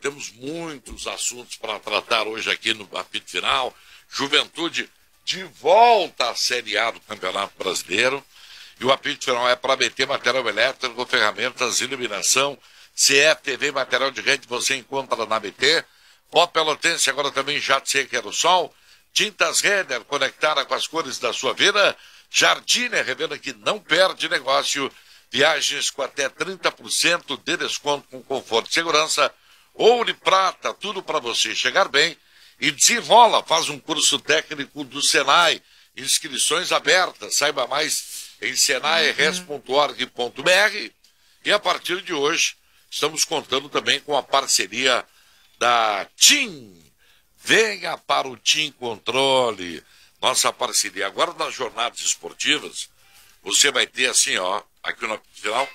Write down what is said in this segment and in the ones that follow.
Temos muitos assuntos para tratar hoje aqui no apito final. Juventude de volta à Série A do Campeonato Brasileiro. E o apito final é para BT, material elétrico, ferramentas, iluminação, CE, TV, material de rede, você encontra na BT. Pó Pelotense, agora também Jato Seco Aerosol. Tintas Renner, conectada com as cores da sua vida. Jardine, revenda que não perde negócio. Viagens com até 30% de desconto com conforto e segurança. Ouro e prata, tudo para você chegar bem. E desenrola, faz um curso técnico do Senai. Inscrições abertas, saiba mais em senairs.org.br. E a partir de hoje, estamos contando também com a parceria da TIM. Venha para o TIM Controle. Nossa parceria. Agora, nas jornadas esportivas, você vai ter assim, ó, aqui no final.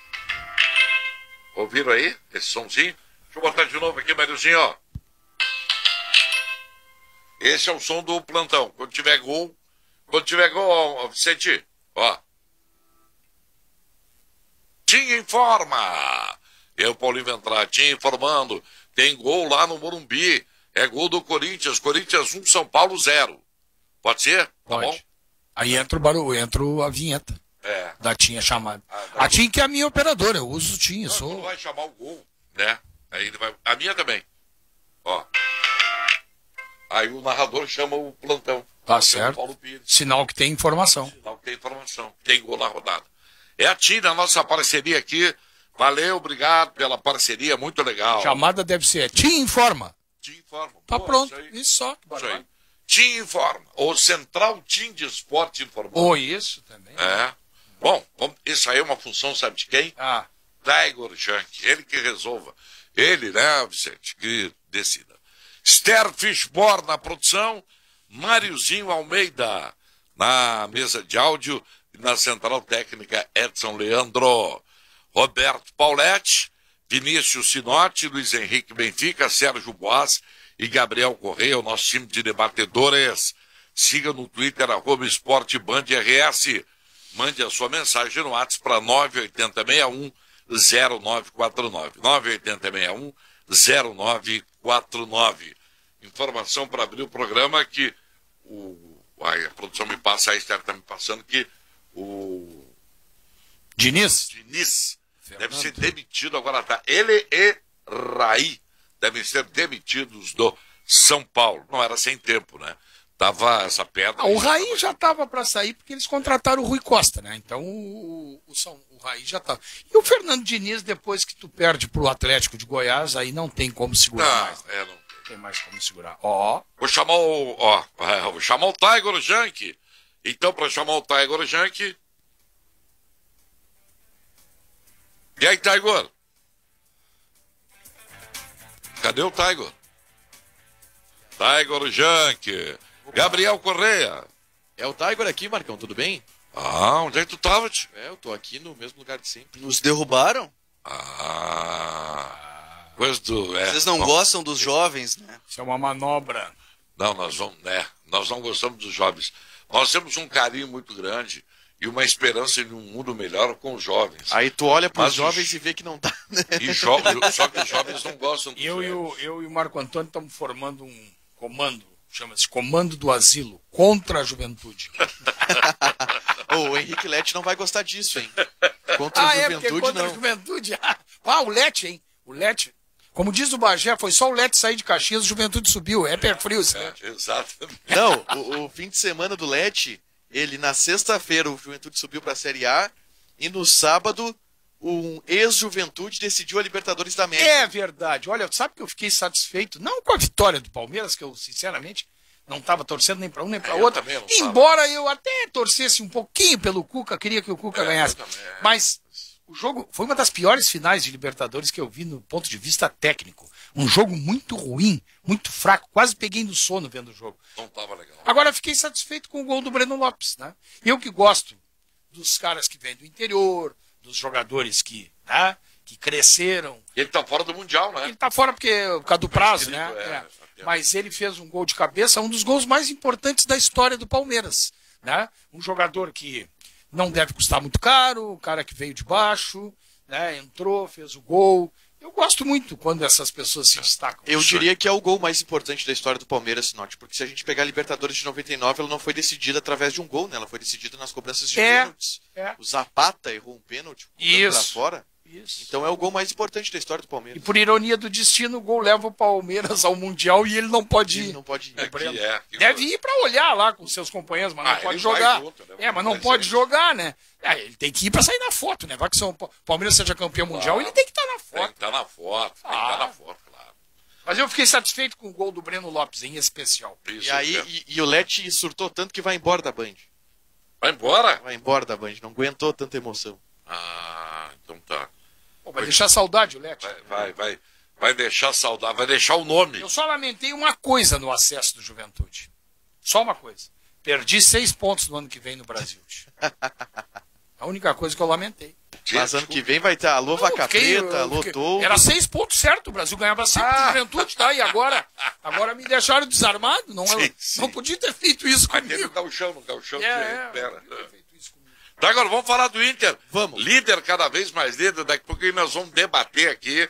Ouviram aí esse somzinho? Deixa eu botar de novo aqui, Mariozinho, ó. Esse é o som do plantão. Quando tiver gol, ó, Vicente, ó. TIM informa. E aí o Paulinho vai entrar, TIM informando. Tem gol lá no Morumbi. É gol do Corinthians. Corinthians 1, São Paulo 0. Pode ser? Tá bom? Aí entra o barulho, entra a vinheta. É. Da TIM, a chamada. A TIM que é a minha operadora, eu uso o TIM, eu sou... Não vai chamar o gol, né? Aí ele vai... A minha também. Ó. Aí o narrador chama o plantão. Tá certo. Paulo Pires. Sinal que tem informação. Sinal que tem informação. Tem gol na rodada. É a TIM, a nossa parceria aqui. Valeu, obrigado pela parceria, muito legal. Chamada deve ser TIM informa. TIM informa. Tá pronto, isso só. Isso aí. TIM informa. Ou Central TIM de Esporte informou. Ou isso também. É. Bom, isso aí é uma função, sabe de quem? Tiger Junk. Ele que resolva. Ele, né, Vicente, que decida. Esther Fishborn na produção, Máriozinho Almeida na mesa de áudio e na central técnica Edson Leandro, Roberto Pauletti, Vinícius Sinotti, Luiz Henrique Benfica, Sérgio Boas e Gabriel Correia, o nosso time de debatedores. Siga no Twitter, @esportebandrs. Mande a sua mensagem no WhatsApp para 98061-0949. 98061-0949. Informação para abrir o programa que a produção me passa, a Esther está me passando que o Diniz deve ser demitido agora, tá? Ele e Raí devem ser demitidos do São Paulo. Não era sem tempo, né? Tava essa pedra. O Raí já estava para sair porque eles contrataram o Rui Costa, né? Então o Raí já estava. E o Fernando Diniz, depois que tu perde pro Atlético de Goiás, aí não tem como segurar mais. Não tem mais como segurar. Vou chamar vou chamar o Tiger Junk. Então, para chamar o Tiger Junk. E aí, Tiger? Cadê o Tiger? Tiger Junk. Gabriel Correia. É o Tiger aqui, Marcão, tudo bem? Onde é que tu tava, tio? Eu tô aqui no mesmo lugar de sempre. Nos derrubaram? Coisa do... Vocês não gostam dos jovens, né? Isso é uma manobra. Não, nós não gostamos dos jovens. Nós temos um carinho muito grande e uma esperança de um mundo melhor com os jovens. Aí tu olha para os jovens e vê que não dá, né? Só que os jovens não gostam dos eu e o Marco Antônio estamos formando um comando, chama-se Comando do Asilo, contra a juventude. O Henrique Lete não vai gostar disso, hein? Contra a juventude, contra a juventude. O Lete, hein? O Lete... Como diz o Bagé, foi só o Lete sair de Caxias, a juventude subiu. É pé frio, Lete. Exatamente. Não, o fim de semana do Lete, ele na sexta-feira o Juventude subiu para a Série A e no sábado um ex-Juventude decidiu a Libertadores da América. É verdade. Olha, sabe que eu fiquei satisfeito, não com a vitória do Palmeiras, que eu sinceramente não estava torcendo nem para um nem para outro. Embora eu até torcesse um pouquinho pelo Cuca, queria que o Cuca ganhasse. Mas... o jogo foi uma das piores finais de Libertadores que eu vi no ponto de vista técnico. Um jogo muito ruim, muito fraco. Quase peguei no sono vendo o jogo. Não estava legal. Agora eu fiquei satisfeito com o gol do Breno Lopes, né? Eu que gosto dos caras que vêm do interior, dos jogadores que cresceram. Ele está fora do Mundial, né? Ele está fora por causa do prazo, né? Mas ele fez um gol de cabeça, um dos gols mais importantes da história do Palmeiras, né? Um jogador que não deve custar muito caro, o cara que veio de baixo, né? Entrou, fez o gol. Eu gosto muito quando essas pessoas se destacam. Eu diria que é o gol mais importante da história do Palmeiras, Sinote, porque se a gente pegar a Libertadores de 99, ela não foi decidida através de um gol, né? Ela foi decidida nas cobranças de pênaltis. O Zapata errou um pênalti pra fora. Isso. Então é o gol mais importante da história do Palmeiras. E por ironia do destino, o gol leva o Palmeiras ao Mundial e ele não pode ir. Ele não pode ir. Deve ir para olhar lá com seus companheiros, mas não pode jogar. Junto, né? Mas não pode jogar, né? Ele tem que ir para sair na foto, né? Vai que o Palmeiras seja campeão mundial, ele tem que estar na foto. Tem que estar na foto, claro. Mas eu fiquei satisfeito com o gol do Breno Lopes, em especial. Isso, e o Lete surtou tanto que vai embora da Band. Vai embora? Vai embora da Band, não aguentou tanta emoção. Então tá. Pô, vai deixar saudade o Lete. Vai deixar saudade, vai deixar o nome. Eu só lamentei uma coisa no acesso do Juventude. Só uma coisa. Perdi 6 pontos no ano que vem no Brasil. A única coisa que eu lamentei. Mas ano que vem vai ter alô Vaca Preta, alô Touro. Era 6 pontos certo, o Brasil ganhava sempre do Juventude, tá? E agora me deixaram desarmado. Não podia ter feito isso comigo. Vai ter no gauchão Tá, agora vamos falar do Inter. Vamos. Líder, cada vez mais líder. Daqui a pouquinho nós vamos debater aqui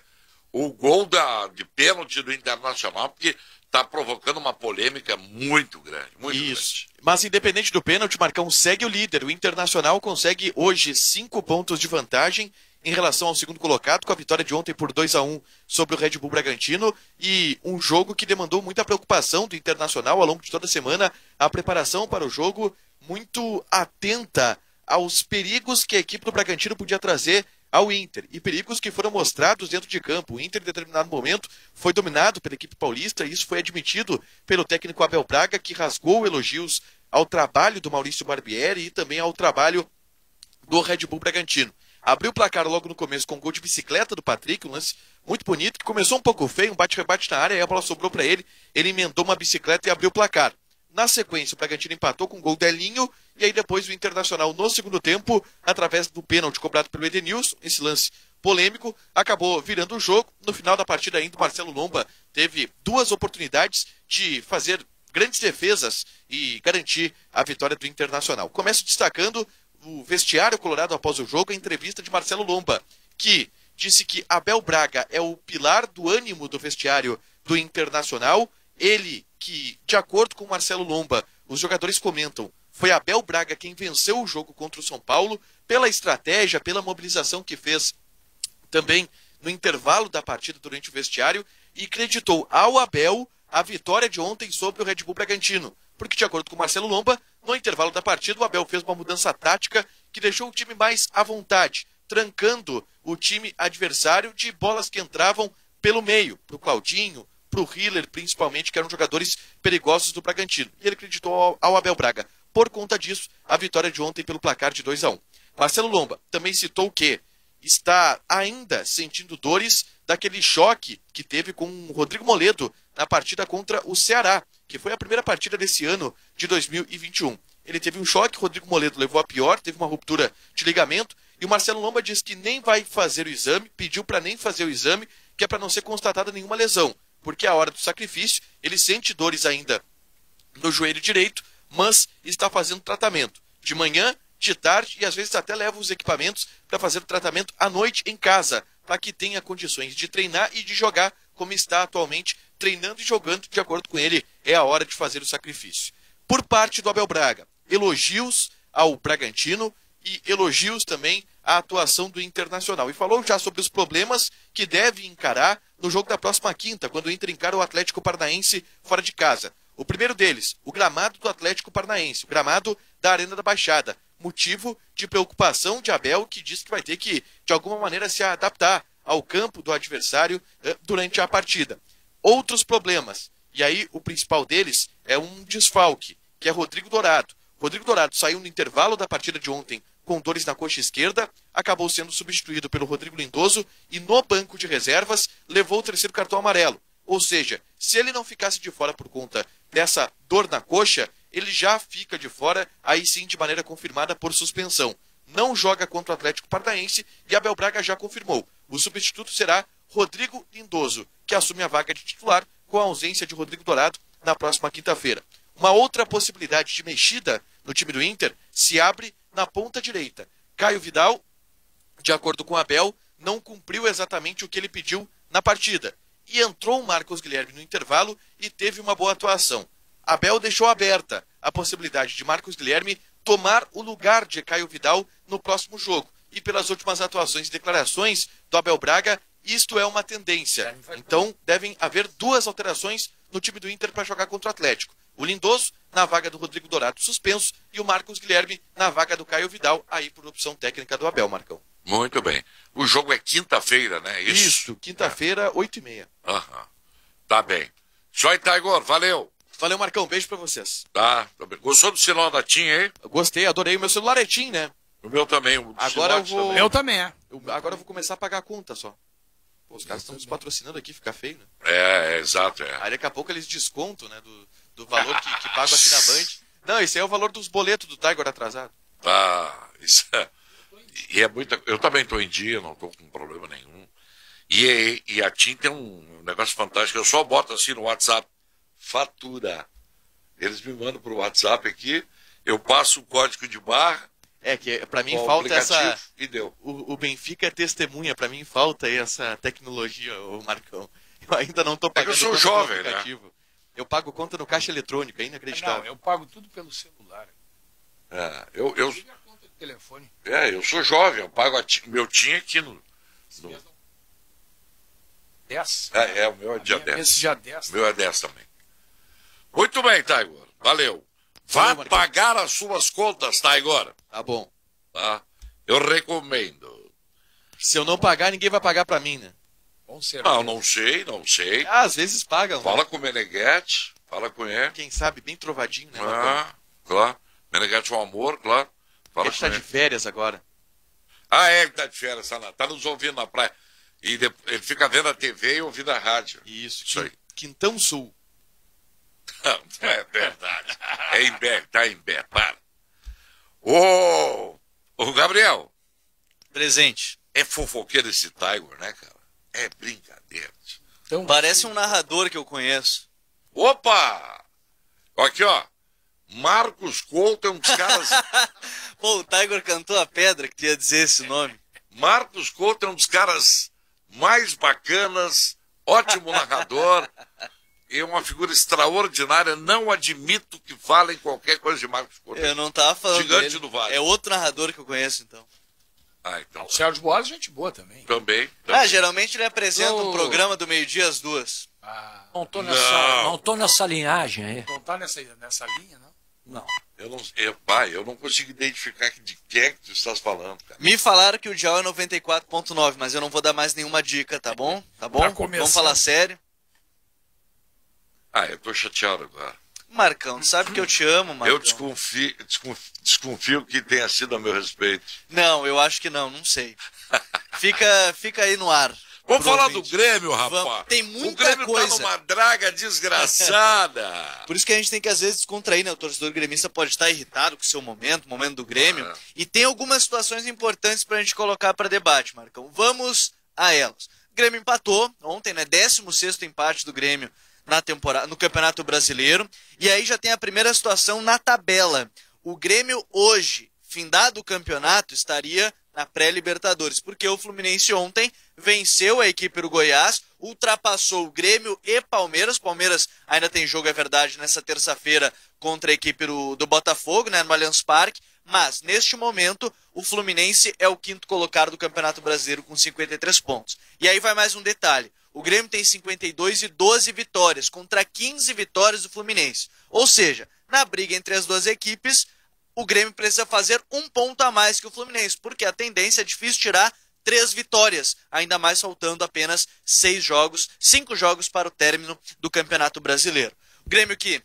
o gol de pênalti do Internacional, porque está provocando uma polêmica muito grande. Isso. Mas independente do pênalti, Marcão, segue o líder. O Internacional consegue hoje 5 pontos de vantagem em relação ao segundo colocado, com a vitória de ontem por 2-1 sobre o Red Bull Bragantino, e um jogo que demandou muita preocupação do Internacional ao longo de toda a semana. A preparação para o jogo muito atenta aos perigos que a equipe do Bragantino podia trazer ao Inter, e perigos que foram mostrados dentro de campo. O Inter, em determinado momento, foi dominado pela equipe paulista, e isso foi admitido pelo técnico Abel Braga, que rasgou elogios ao trabalho do Maurício Barbieri e também ao trabalho do Red Bull Bragantino. Abriu o placar logo no começo com um gol de bicicleta do Patrick, um lance muito bonito, que começou um pouco feio, um bate-rebate na área, aí a bola sobrou para ele emendou uma bicicleta e abriu o placar. Na sequência, o Bragantino empatou com um gol Delinho, e aí depois o Internacional, no segundo tempo, através do pênalti cobrado pelo Edenilson, esse lance polêmico, acabou virando o jogo. No final da partida ainda, o Marcelo Lomba teve 2 oportunidades de fazer grandes defesas e garantir a vitória do Internacional. Começo destacando o vestiário colorado após o jogo, a entrevista de Marcelo Lomba, que disse que Abel Braga é o pilar do ânimo do vestiário do Internacional. Ele que, de acordo com Marcelo Lomba, os jogadores comentam, foi Abel Braga quem venceu o jogo contra o São Paulo, pela estratégia, pela mobilização que fez também no intervalo da partida durante o vestiário, e creditou ao Abel a vitória de ontem sobre o Red Bull Bragantino. Porque, de acordo com Marcelo Lomba, no intervalo da partida, o Abel fez uma mudança tática que deixou o time mais à vontade, trancando o time adversário de bolas que entravam pelo meio, para o Claudinho, para o Hiller, principalmente, que eram jogadores perigosos do Bragantino. E ele acreditou ao Abel Braga. Por conta disso, a vitória de ontem pelo placar de 2-1. Marcelo Lomba também citou que está ainda sentindo dores daquele choque que teve com o Rodrigo Moledo na partida contra o Ceará, que foi a primeira partida desse ano de 2021. Ele teve um choque, o Rodrigo Moledo levou a pior, teve uma ruptura de ligamento, e o Marcelo Lomba disse que nem vai fazer o exame, pediu para nem fazer o exame, que é para não ser constatada nenhuma lesão, porque a hora do sacrifício, ele sente dores ainda no joelho direito, mas está fazendo tratamento de manhã, de tarde, e às vezes até leva os equipamentos para fazer o tratamento à noite em casa, para que tenha condições de treinar e de jogar como está atualmente, treinando e jogando. De acordo com ele, é a hora de fazer o sacrifício. Por parte do Abel Braga, elogios ao Bragantino e elogios também à atuação do Internacional. E falou já sobre os problemas que deve encarar no jogo da próxima quinta, quando o Inter encara o Atlético Paranaense fora de casa. O primeiro deles, o gramado do Atlético Paranaense, o gramado da Arena da Baixada. Motivo de preocupação de Abel, que diz que vai ter que, de alguma maneira, se adaptar ao campo do adversário durante a partida. Outros problemas, e aí o principal deles é um desfalque, que é Rodrigo Dourado. Rodrigo Dourado saiu no intervalo da partida de ontem com dores na coxa esquerda, acabou sendo substituído pelo Rodrigo Lindoso e no banco de reservas levou o 3º cartão amarelo. Ou seja, se ele não ficasse de fora por conta dessa dor na coxa, ele já fica de fora, aí sim de maneira confirmada por suspensão. Não joga contra o Atlético Paranaense e Abel Braga já confirmou. O substituto será Rodrigo Lindoso, que assume a vaga de titular com a ausência de Rodrigo Dourado na próxima quinta-feira. Uma outra possibilidade de mexida no time do Inter se abre na ponta direita. Caio Vidal, de acordo com Abel, não cumpriu exatamente o que ele pediu na partida. E entrou o Marcos Guilherme no intervalo e teve uma boa atuação. Abel deixou aberta a possibilidade de Marcos Guilherme tomar o lugar de Caio Vidal no próximo jogo. E pelas últimas atuações e declarações do Abel Braga, isto é uma tendência. Então, devem haver 2 alterações no time do Inter para jogar contra o Atlético. O Lindoso na vaga do Rodrigo Dourado suspenso e o Marcos Guilherme na vaga do Caio Vidal, aí por opção técnica do Abel, Marcão. Muito bem. O jogo é quinta-feira, né? Isso, quinta-feira, 8h30. Aham. Tá bem. Joy Taigor, valeu. Valeu, Marcão. Beijo pra vocês. Tá bem. Gostou do sinal da TIM, hein? Gostei, adorei. O meu celular é TIM, né? O meu também. Agora eu vou... Eu também, Agora eu vou começar a pagar a conta só. Pô, os caras estão nos patrocinando aqui, fica feio, né? Exato. Aí daqui a pouco eles descontam, né? Do valor que pago aqui na Band. Não, esse aí é o valor dos boletos do Tiger atrasado. Isso é... E é muita... Eu também estou em dia, não estou com problema nenhum. E a TIM tem um negócio fantástico. Eu só boto assim no WhatsApp, fatura. Eles me mandam pro WhatsApp aqui, eu passo o código de barra. Que pra mim falta essa... E deu. O Benfica é testemunha, pra mim falta aí essa tecnologia, o Marcão. Eu ainda não tô pagando. Eu sou jovem, né? Eu pago conta no caixa eletrônico, é inacreditável. Não, eu pago tudo pelo celular. Eu conta de telefone. Eu sou jovem, eu pago meu TIM aqui no... 10? O meu é dia 10. Esse dia 10. O meu é 10 também. Muito bem, Taigor. Valeu. Vá pagar as suas contas, Taigor. Tá bom. Tá? Eu recomendo. Se eu não pagar, ninguém vai pagar pra mim, né? Com certeza. Não sei. Às vezes pagam. Fala com o Meneghetti, fala com ele. Quem sabe, bem trovadinho, né? Claro. Meneghetti é um amor, claro. Fala ele está de férias agora. Ele tá de férias, tá nos ouvindo na praia. E ele fica vendo a TV e ouvindo a rádio. Isso aí. Quintão Sul. Não é verdade. É em Bé, tá em Bé, para. Ô, Gabriel. Presente. É fofoqueiro esse Tiger, né, cara? É brincadeira. Então, parece um narrador que eu conheço. Opa! Aqui, ó. Marcos Couto é um dos caras... Pô, o Tiger cantou a pedra que tu ia dizer esse nome. Marcos Couto é um dos caras mais bacanas, ótimo narrador, é uma figura extraordinária, não admito que falem qualquer coisa de Marcos Couto. Eu não tava falando Gigante dele. do Vale. É outro narrador que eu conheço, então. Então. O Sérgio Boas, gente boa também. Também. Geralmente ele apresenta um programa do meio-dia às 2. Não tô nessa linhagem aí. Não tá nessa linha, não? Não. Eu não consigo identificar de quem é que tu estás falando, cara. Me falaram que o dial é 94.9, mas eu não vou dar mais nenhuma dica, tá bom? Tá bom? Vamos falar sério. Eu tô chateado agora. Marcão, tu sabe que eu te amo, Marcão. Eu desconfio que tenha sido a meu respeito. Não, eu acho que não sei. Fica aí no ar. Vamos falar do Grêmio, rapaz. Tem muita o Grêmio coisa. Tá numa draga desgraçada. Por isso que a gente tem que às vezes descontrair, né? O torcedor gremista pode estar irritado com o seu momento, o momento do Grêmio. E tem algumas situações importantes pra gente colocar para debate, Marcão. Vamos a elas. O Grêmio empatou ontem, né? 16º empate do Grêmio na temporada, no Campeonato Brasileiro. E aí já tem a primeira situação na tabela. O Grêmio hoje, findado o campeonato, estaria na pré-Libertadores, porque o Fluminense ontem venceu a equipe do Goiás, ultrapassou o Grêmio e Palmeiras. Palmeiras ainda tem jogo, é verdade, nessa terça-feira contra a equipe do Botafogo, né, no Allianz Parque, mas neste momento o Fluminense é o 5º colocado do Campeonato Brasileiro com 53 pontos. E aí vai mais um detalhe, o Grêmio tem 52 e 12 vitórias contra 15 vitórias do Fluminense, ou seja, na briga entre as duas equipes, o Grêmio precisa fazer um ponto a mais que o Fluminense, porque a tendência é difícil tirar 3 vitórias, ainda mais faltando apenas 5 jogos para o término do Campeonato Brasileiro. O Grêmio que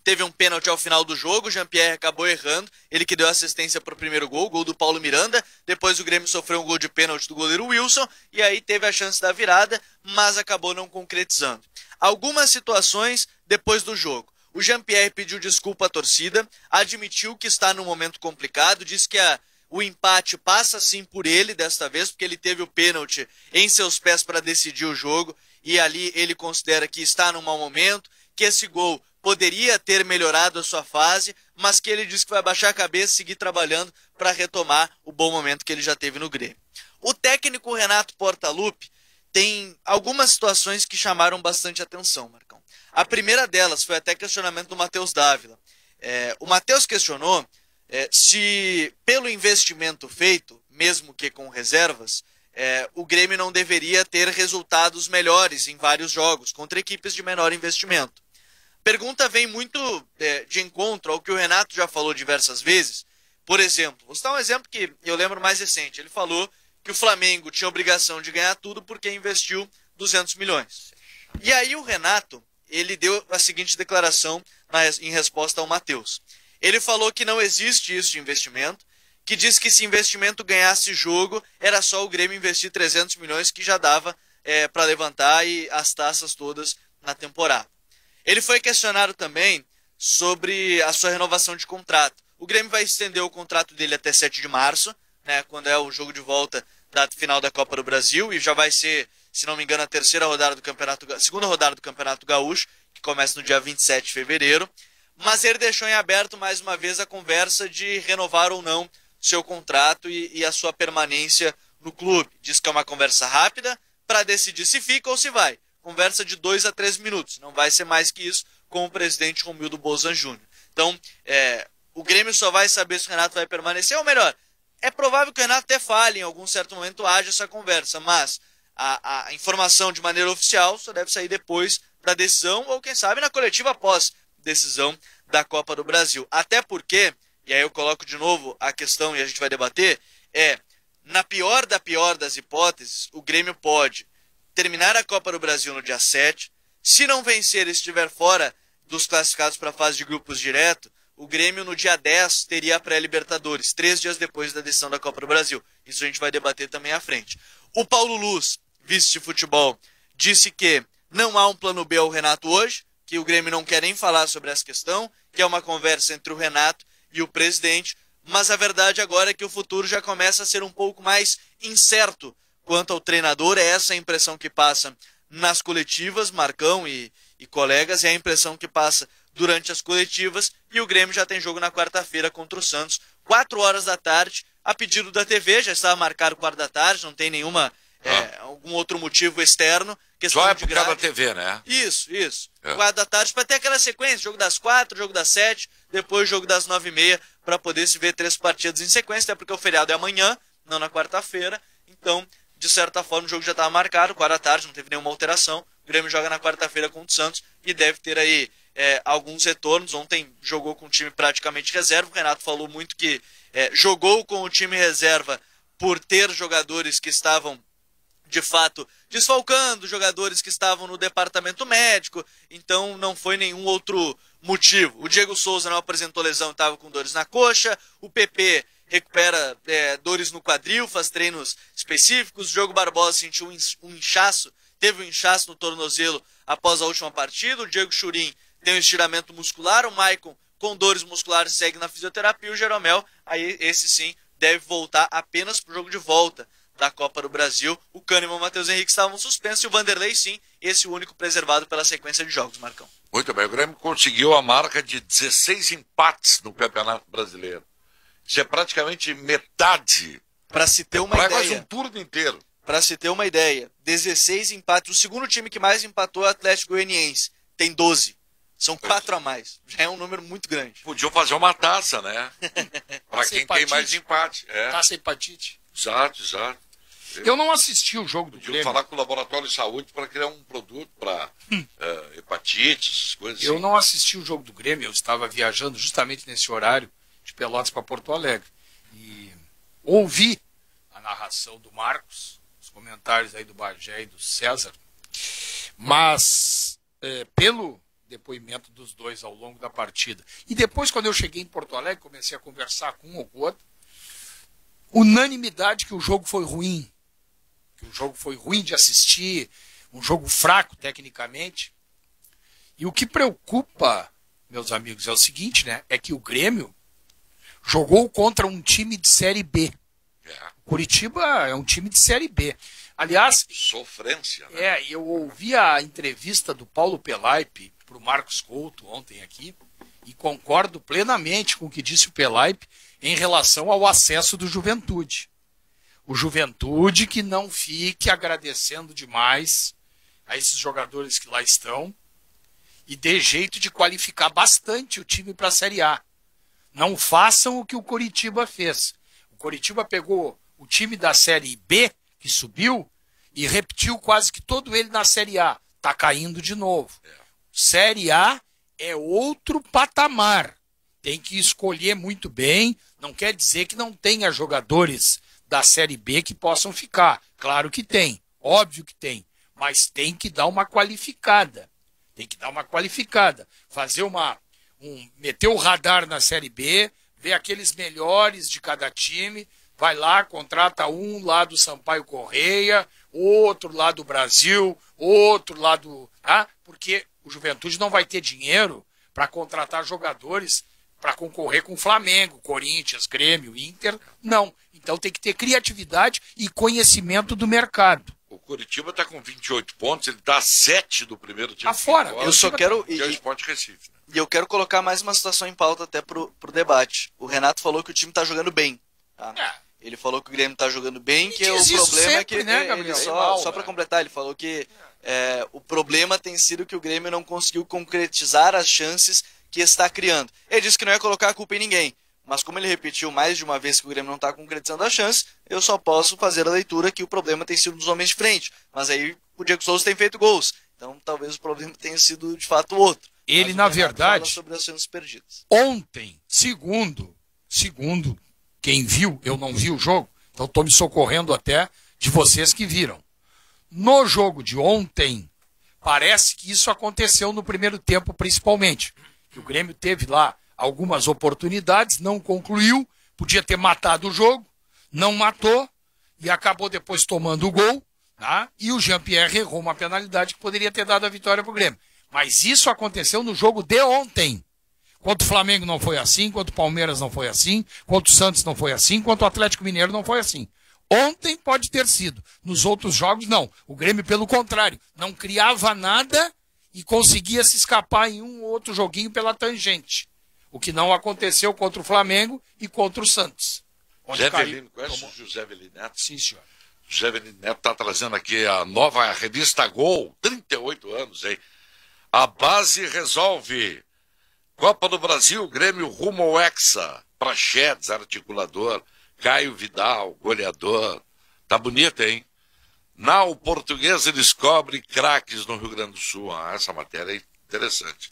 teve um pênalti ao final do jogo, o Jean-Pierre acabou errando, ele que deu assistência para o primeiro gol, o gol do Paulo Miranda, depois o Grêmio sofreu um gol de pênalti do goleiro Wilson, e aí teve a chance da virada, mas acabou não concretizando. Algumas situações depois do jogo. O Jean-Pierre pediu desculpa à torcida, admitiu que está num momento complicado, disse que o empate passa sim por ele desta vez, porque ele teve o pênalti em seus pés para decidir o jogo, e ali ele considera que está num mau momento, que esse gol poderia ter melhorado a sua fase, mas que ele disse que vai baixar a cabeça e seguir trabalhando para retomar o bom momento que ele já teve no Grêmio. O técnico Renato Portaluppi tem algumas situações que chamaram bastante atenção, Marcão. A primeira delas foi até questionamento do Matheus Dávila. O Matheus questionou se, pelo investimento feito, mesmo que com reservas, o Grêmio não deveria ter resultados melhores em vários jogos, contra equipes de menor investimento. A pergunta vem muito de encontro ao que o Renato já falou diversas vezes. Por exemplo, vou citar um exemplo que eu lembro mais recente. Ele falou que o Flamengo tinha obrigação de ganhar tudo porque investiu 200 milhões. E aí o Renato, ele deu a seguinte declaração em resposta ao Matheus. Ele falou que não existe isso de investimento, que diz que se investimento ganhasse jogo, era só o Grêmio investir 300 milhões que já dava para levantar e as taças todas na temporada. Ele foi questionado também sobre a sua renovação de contrato. O Grêmio vai estender o contrato dele até 7 de março, né, quando é o jogo de volta da final da Copa do Brasil, e já vai ser, se não me engano, a segunda rodada do Campeonato Gaúcho, que começa no dia 27 de fevereiro. Mas ele deixou em aberto mais uma vez a conversa de renovar ou não seu contrato e a sua permanência no clube. Diz que é uma conversa rápida para decidir se fica ou se vai. Conversa de 2 a 3 minutos. Não vai ser mais que isso com o presidente Romildo Bolzan Júnior. Então, o Grêmio só vai saber se o Renato vai permanecer, ou melhor, é provável que o Renato até fale, em algum certo momento haja essa conversa, mas a informação de maneira oficial só deve sair depois da decisão, ou quem sabe na coletiva após decisão da Copa do Brasil. Até porque, e aí eu coloco de novo a questão e a gente vai debater, na pior das hipóteses, o Grêmio pode terminar a Copa do Brasil no dia 7, se não vencer e estiver fora dos classificados para a fase de grupos direto, o Grêmio no dia 10 teria a pré-Libertadores, 3 dias depois da decisão da Copa do Brasil. Isso a gente vai debater também à frente. O Paulo Luz, vice de futebol, disse que não há um plano B ao Renato hoje, que o Grêmio não quer nem falar sobre essa questão, que é uma conversa entre o Renato e o presidente, mas a verdade agora é que o futuro já começa a ser um pouco mais incerto quanto ao treinador. É essa a impressão que passa nas coletivas, Marcão e colegas, é a impressão que passa durante as coletivas, e o Grêmio já tem jogo na quarta-feira contra o Santos, 4 horas da tarde, a pedido da TV, já estava marcado 4 da tarde, não tem algum outro motivo externo. Só é por causa da TV, né? Isso. 4 da tarde, para ter aquela sequência, jogo das 4, jogo das 7, depois jogo das 9h30, para poder se ver 3 partidas em sequência, até porque o feriado é amanhã, não na quarta-feira. Então, de certa forma, o jogo já estava marcado, 4 da tarde, não teve nenhuma alteração. O Grêmio joga na quarta-feira contra o Santos e deve ter aí alguns retornos. Ontem jogou com o time praticamente reserva. O Renato falou muito que jogou com o time reserva por ter jogadores que estavam de fato desfalcando, jogadores que estavam no departamento médico, então não foi nenhum outro motivo. O Diego Souza não apresentou lesão, estava com dores na coxa, o PP recupera dores no quadril, faz treinos específicos, o Diogo Barbosa sentiu um inchaço, teve um inchaço no tornozelo após a última partida, o Diego Churin tem um estiramento muscular, o Maicon com dores musculares segue na fisioterapia, o Jeromel, aí esse sim, deve voltar apenas para o jogo de volta da Copa do Brasil. O Kahneman e o Matheus Henrique estavam suspensos e o Vanderlei, sim, esse único preservado pela sequência de jogos, Marcão. Muito bem, o Grêmio conseguiu a marca de 16 empates no Campeonato Brasileiro. Isso é praticamente metade. Para se ter uma ideia. Quase um turno inteiro. Para se ter uma ideia, 16 empates. O segundo time que mais empatou é o Atlético Goianiense. Tem 12. São 4 a mais. Já é um número muito grande. Podiam fazer uma taça, né? Para quem tem mais empate. Taça hepatite. Exato. Eu não assisti o jogo do Grêmio. Grêmio. Falar com o Laboratório de Saúde para criar um produto para hepatite, essas coisas. Eu não assisti o jogo do Grêmio, eu estava viajando justamente nesse horário de Pelotas para Porto Alegre. E ouvi a narração do Marcos, os comentários aí do Bagé e do César, mas pelo depoimento dos dois ao longo da partida. E depois, quando eu cheguei em Porto Alegre, comecei a conversar com um ou com o outro, unanimidade que o jogo foi ruim. Que o jogo foi ruim de assistir, um jogo fraco tecnicamente. E o que preocupa, meus amigos, é o seguinte, né? É que o Grêmio jogou contra um time de Série B. Curitiba é um time de Série B. Aliás... Sofrência, né? Eu ouvi a entrevista do Paulo Pelaipe para o Marcos Couto ontem aqui e concordo plenamente com o que disse o Pelaipe em relação ao acesso do Juventude. o Juventude que não fique agradecendo demais a esses jogadores que lá estão e dê jeito de qualificar bastante o time para a Série A. Não façam o que o Coritiba fez. O Coritiba pegou o time da Série B, que subiu, e repetiu quase que todo ele na Série A. Está caindo de novo. Série A é outro patamar. Tem que escolher muito bem. Não quer dizer que não tenha jogadores da Série B que possam ficar. Claro que tem. Óbvio que tem. Mas tem que dar uma qualificada. Tem que dar uma qualificada. Fazer meter o radar na Série B, ver aqueles melhores de cada time, vai lá, contrata um lá do Sampaio Correia, outro lá do Brasil, outro lá do... Tá? Porque o Juventude não vai ter dinheiro para contratar jogadores para concorrer com o Flamengo, Corinthians, Grêmio, Inter, não. Então tem que ter criatividade e conhecimento do mercado. O Coritiba está com 28 pontos, ele está a 7 do primeiro time. Tá fora. Eu só quero... Que é o Sport Recife, né? E eu quero colocar mais uma situação em pauta até pro debate. O Renato falou que o time tá jogando bem. Tá? Ele falou que o Grêmio tá jogando bem, que o problema é que... né, Gabriel? Só para completar, ele falou que o problema tem sido que o Grêmio não conseguiu concretizar as chances que está criando. Ele disse que não ia colocar a culpa em ninguém. Mas como ele repetiu mais de uma vez que o Grêmio não está concretizando as chances, eu só posso fazer a leitura que o problema tem sido dos homens de frente. Mas aí o Diego Souza tem feito gols. Então talvez o problema tenha sido de fato outro. Ele, na verdade, fala sobre as chances perdidas. Ontem, segundo quem viu, eu não vi o jogo, então estou me socorrendo até de vocês que viram. No jogo de ontem, parece que isso aconteceu no primeiro tempo, principalmente. Que o Grêmio teve lá algumas oportunidades, não concluiu, podia ter matado o jogo, não matou, e acabou depois tomando o gol, tá? E o Jean-Pierre errou uma penalidade que poderia ter dado a vitória para o Grêmio. Mas isso aconteceu no jogo de ontem. Contra o Flamengo não foi assim, contra o Palmeiras não foi assim, contra o Santos não foi assim, contra o Atlético Mineiro não foi assim. Ontem pode ter sido. Nos outros jogos, não. O Grêmio, pelo contrário, não criava nada e conseguia se escapar em um ou outro joguinho pela tangente. O que não aconteceu contra o Flamengo e contra o Santos. José Avelino, conhece o José Avelino Neto? Sim, senhor. José Avelino Neto está trazendo aqui a nova revista Gol, 38 anos, hein? A base resolve. Copa do Brasil, Grêmio rumo ao Hexa. Praxedes, articulador. Caio Vidal, goleador. Tá bonito, hein? O Portuguesa descobre craques no Rio Grande do Sul. Essa matéria é interessante.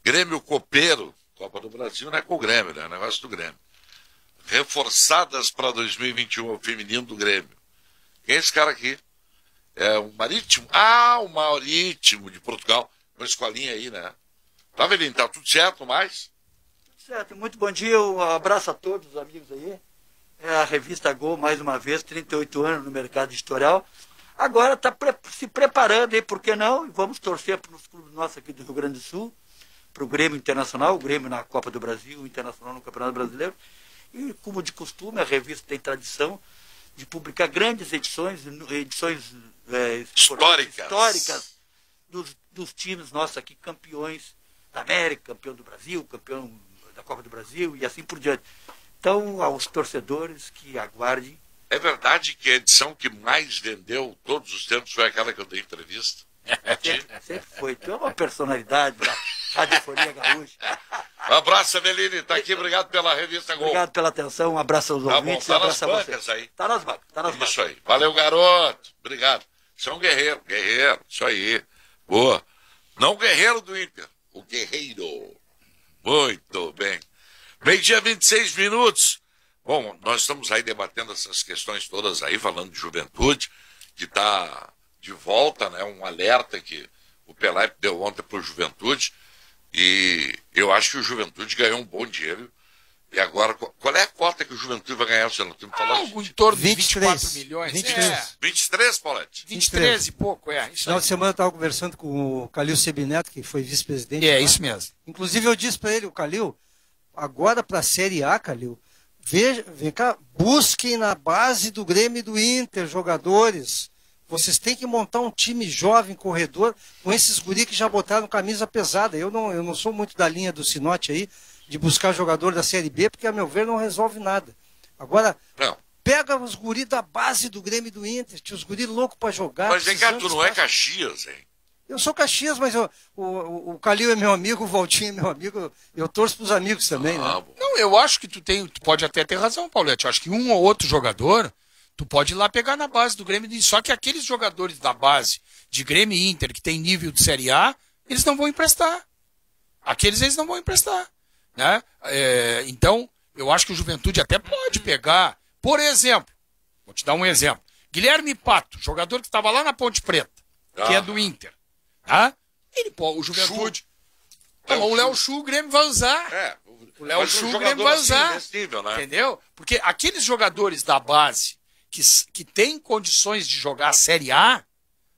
Grêmio Copeiro. Copa do Brasil não é com o Grêmio, né? É negócio do Grêmio. Reforçadas para 2021, o feminino do Grêmio. Quem é esse cara aqui? É o Marítimo? O Marítimo de Portugal. Uma escolinha aí, né? Tá, Avelino? Tá tudo certo, mais? Tudo certo. Muito bom dia. Um abraço a todos os amigos aí. É a revista Gol, mais uma vez, 38 anos no mercado editorial. Agora está se preparando aí, por que não? Vamos torcer para os clubes nossos aqui do Rio Grande do Sul, para o Grêmio Internacional, o Grêmio na Copa do Brasil, o Internacional no Campeonato Brasileiro. E, como de costume, a revista tem tradição de publicar grandes edições históricas dos times nossos aqui, campeões da América, campeão do Brasil, campeão da Copa do Brasil e assim por diante. Então, aos torcedores que aguardem. É verdade que a edição que mais vendeu todos os tempos foi aquela que eu dei entrevista? Sempre foi. Tu é uma personalidade da Radiofonia Gaúcha. Um abraço, Avelino. Está aqui. Obrigado pela revista Gol. Obrigado pela atenção. Um abraço aos ouvintes. Tá nas bancas aí. Tá nas bancas. Isso aí. Valeu, garoto. Obrigado. Você é um guerreiro. Guerreiro. Isso aí. Boa. Não o guerreiro do Inter. O guerreiro. Muito bem. Meio-dia, 26 minutos. Bom, nós estamos aí debatendo essas questões todas aí, falando de Juventude, que está de volta, né? Um alerta que o Pelé deu ontem para o Juventude. E eu acho que o Juventude ganhou um bom dinheiro. E agora, qual é a cota que o Juventude vai ganhar? Você não tem me falado? Algo em torno de 24 milhões. 23. 23, Paulette? 23 e pouco, Isso final de semana eu estava conversando com o Calil Sebineto, que foi vice-presidente. Isso mesmo. Inclusive eu disse para ele, o Calil, agora para a Série A, Calil, vem cá, busquem na base do Grêmio e do Inter jogadores. Vocês têm que montar um time jovem, corredor, com esses guri que já botaram camisa pesada. Eu não sou muito da linha do Sinote aí, de buscar jogador da Série B, porque, a meu ver, não resolve nada. Agora, Pega os guri da base do Grêmio e do Inter, tinha os guri loucos pra jogar. Mas, cara, tu não é Caxias, hein? Eu sou Caxias, mas o Calil é meu amigo, o Valtinho é meu amigo, eu torço pros amigos também, né? Bom. Não, eu acho que tu pode até ter razão, Paulete. Eu acho que um ou outro jogador, tu pode ir lá pegar na base do Grêmio. Só que aqueles jogadores da base de Grêmio e Inter, que tem nível de Série A, eles não vão emprestar. Aqueles eles não vão emprestar. Né? Então, eu acho que o Juventude até pode pegar. Por exemplo, vou te dar um exemplo. Guilherme Pato, jogador que estava lá na Ponte Preta, que é do Inter. Tá? O Juventude. O Léo Chu, o Grêmio vai usar. O Léo Chu, o Grêmio vai usar. Assim, nível, né? Entendeu? Porque aqueles jogadores da base que têm condições de jogar a Série A,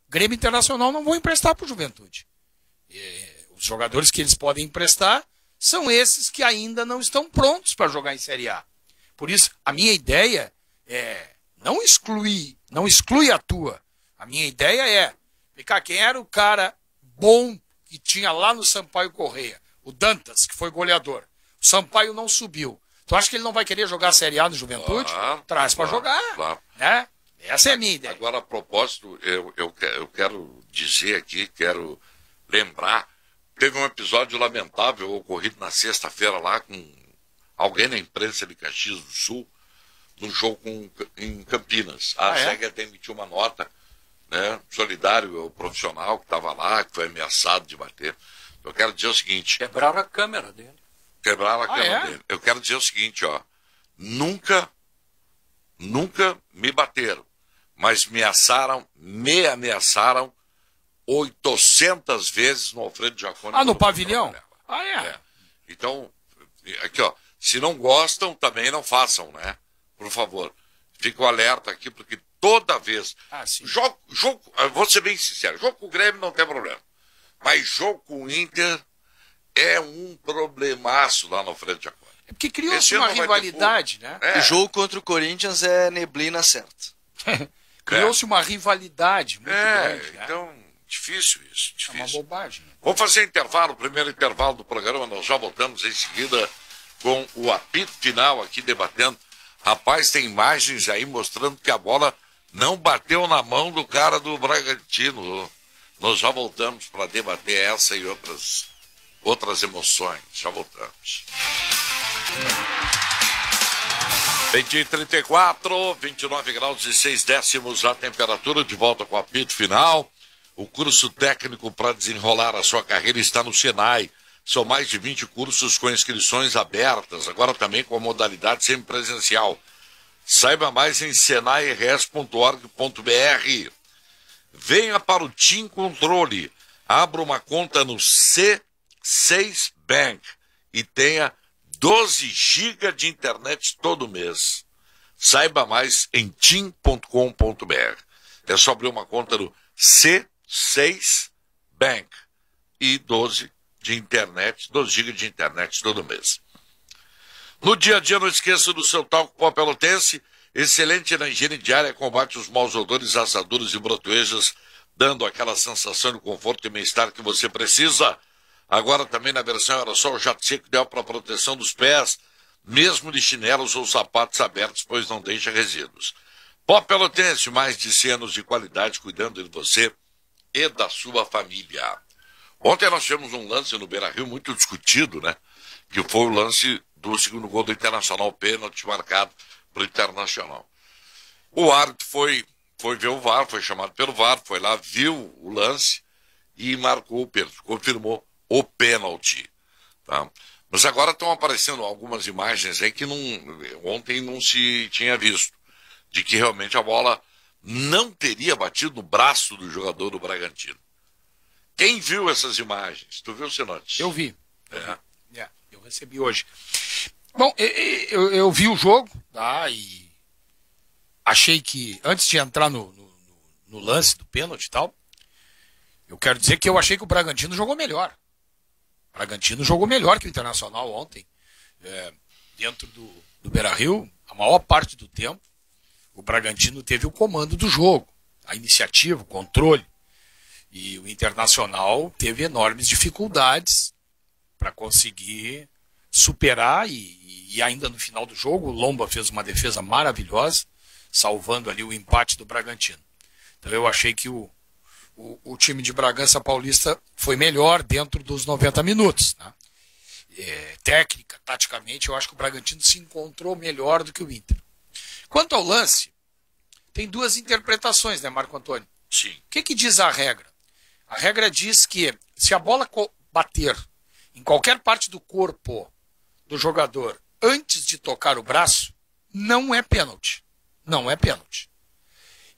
Grêmio Internacional não vão emprestar para o Juventude. Os jogadores que eles podem emprestar são esses que ainda não estão prontos para jogar em Série A. Por isso, a minha ideia é não exclui a tua. A minha ideia é ficar quem era o cara bom que tinha lá no Sampaio Correia, o Dantas, que foi goleador. O Sampaio não subiu. Tu acha que ele não vai querer jogar a Série A no Juventude? Traz para jogar. Claro. Né? Essa é a minha ideia. Agora, a propósito, eu quero dizer aqui, quero lembrar, teve um episódio lamentável ocorrido na sexta-feira lá com alguém na imprensa de Caxias do Sul, no jogo em Campinas. A SEG até emitiu uma nota, né, solidário ao profissional que estava lá, que foi ameaçado de bater. Eu quero dizer o seguinte... Quebraram a câmera dele. Quebraram a câmera dele. Eu quero dizer o seguinte, ó. Nunca me bateram, mas me ameaçaram 800 vezes no Alfredo Jaconi. No pavilhão? Então, aqui, ó. Se não gostam, também não façam, né? Por favor. Fico alerta aqui, porque toda vez... Jogo, vou ser bem sincero, jogo com o Grêmio não tem problema. Mas jogo com o Inter é um problemaço lá no Alfredo Jaconi. É porque criou-se uma rivalidade, né? O jogo contra o Corinthians é neblina certa. Criou-se uma rivalidade muito grande, né? Então, difícil isso. Difícil. É uma bobagem. Né? Vamos fazer intervalo, o primeiro intervalo do programa, nós já voltamos em seguida com o apito final aqui debatendo. Rapaz, tem imagens aí mostrando que a bola não bateu na mão do cara do Bragantino. Nós já voltamos para debater essa e outras emoções. Já voltamos. 20h34, 29 graus e 6 décimos a temperatura, de volta com o apito final. O curso técnico para desenrolar a sua carreira está no Senai. São mais de 20 cursos com inscrições abertas, agora também com a modalidade semipresencial. Saiba mais em senairs.org.br. Venha para o Team Controle. Abra uma conta no C6 Bank e tenha 12 GB de internet todo mês. Saiba mais em team.com.br. É só abrir uma conta no C6 Bank e 12 de internet, 12 GB de internet todo mês. No dia a dia, não esqueça do seu talco pó pelotense, excelente na higiene diária, combate os maus odores, assaduras e brotoejas, dando aquela sensação de conforto e bem-estar que você precisa. Agora também na versão aerossol jato seco ideal para proteção dos pés, mesmo de chinelos ou sapatos abertos, pois não deixa resíduos. Pó pelotense, mais de 100 anos de qualidade, cuidando de você e da sua família. Ontem nós tivemos um lance no Beira-Rio muito discutido, né? Que foi o lance do segundo gol do Internacional, pênalti marcado para o Internacional. O árbitro foi ver o VAR, foi chamado pelo VAR, foi lá, viu o lance e marcou o pênalti, confirmou o pênalti. Tá? Mas agora estão aparecendo algumas imagens aí que ontem não se tinha visto, de que realmente a bola não teria batido no braço do jogador do Bragantino. Quem viu essas imagens? Tu viu, Sinote? Eu vi. Eu recebi hoje. Bom, eu vi o jogo, tá? E achei que, antes de entrar no lance do pênalti e tal, eu quero dizer que eu achei que o Bragantino jogou melhor. O Bragantino jogou melhor que o Internacional ontem. Dentro do Beira-Rio, a maior parte do tempo, o Bragantino teve o comando do jogo, a iniciativa, o controle. E o Internacional teve enormes dificuldades para conseguir superar e ainda no final do jogo o Lomba fez uma defesa maravilhosa, salvando ali o empate do Bragantino. Então eu achei que o time de Bragança Paulista foi melhor dentro dos 90 minutos. Né? Técnica, taticamente, eu acho que o Bragantino se encontrou melhor do que o Inter. Quanto ao lance, tem duas interpretações, né, Marco Antônio? Sim. O que diz a regra? A regra diz que se a bola bater em qualquer parte do corpo do jogador antes de tocar o braço, não é pênalti. Não é pênalti.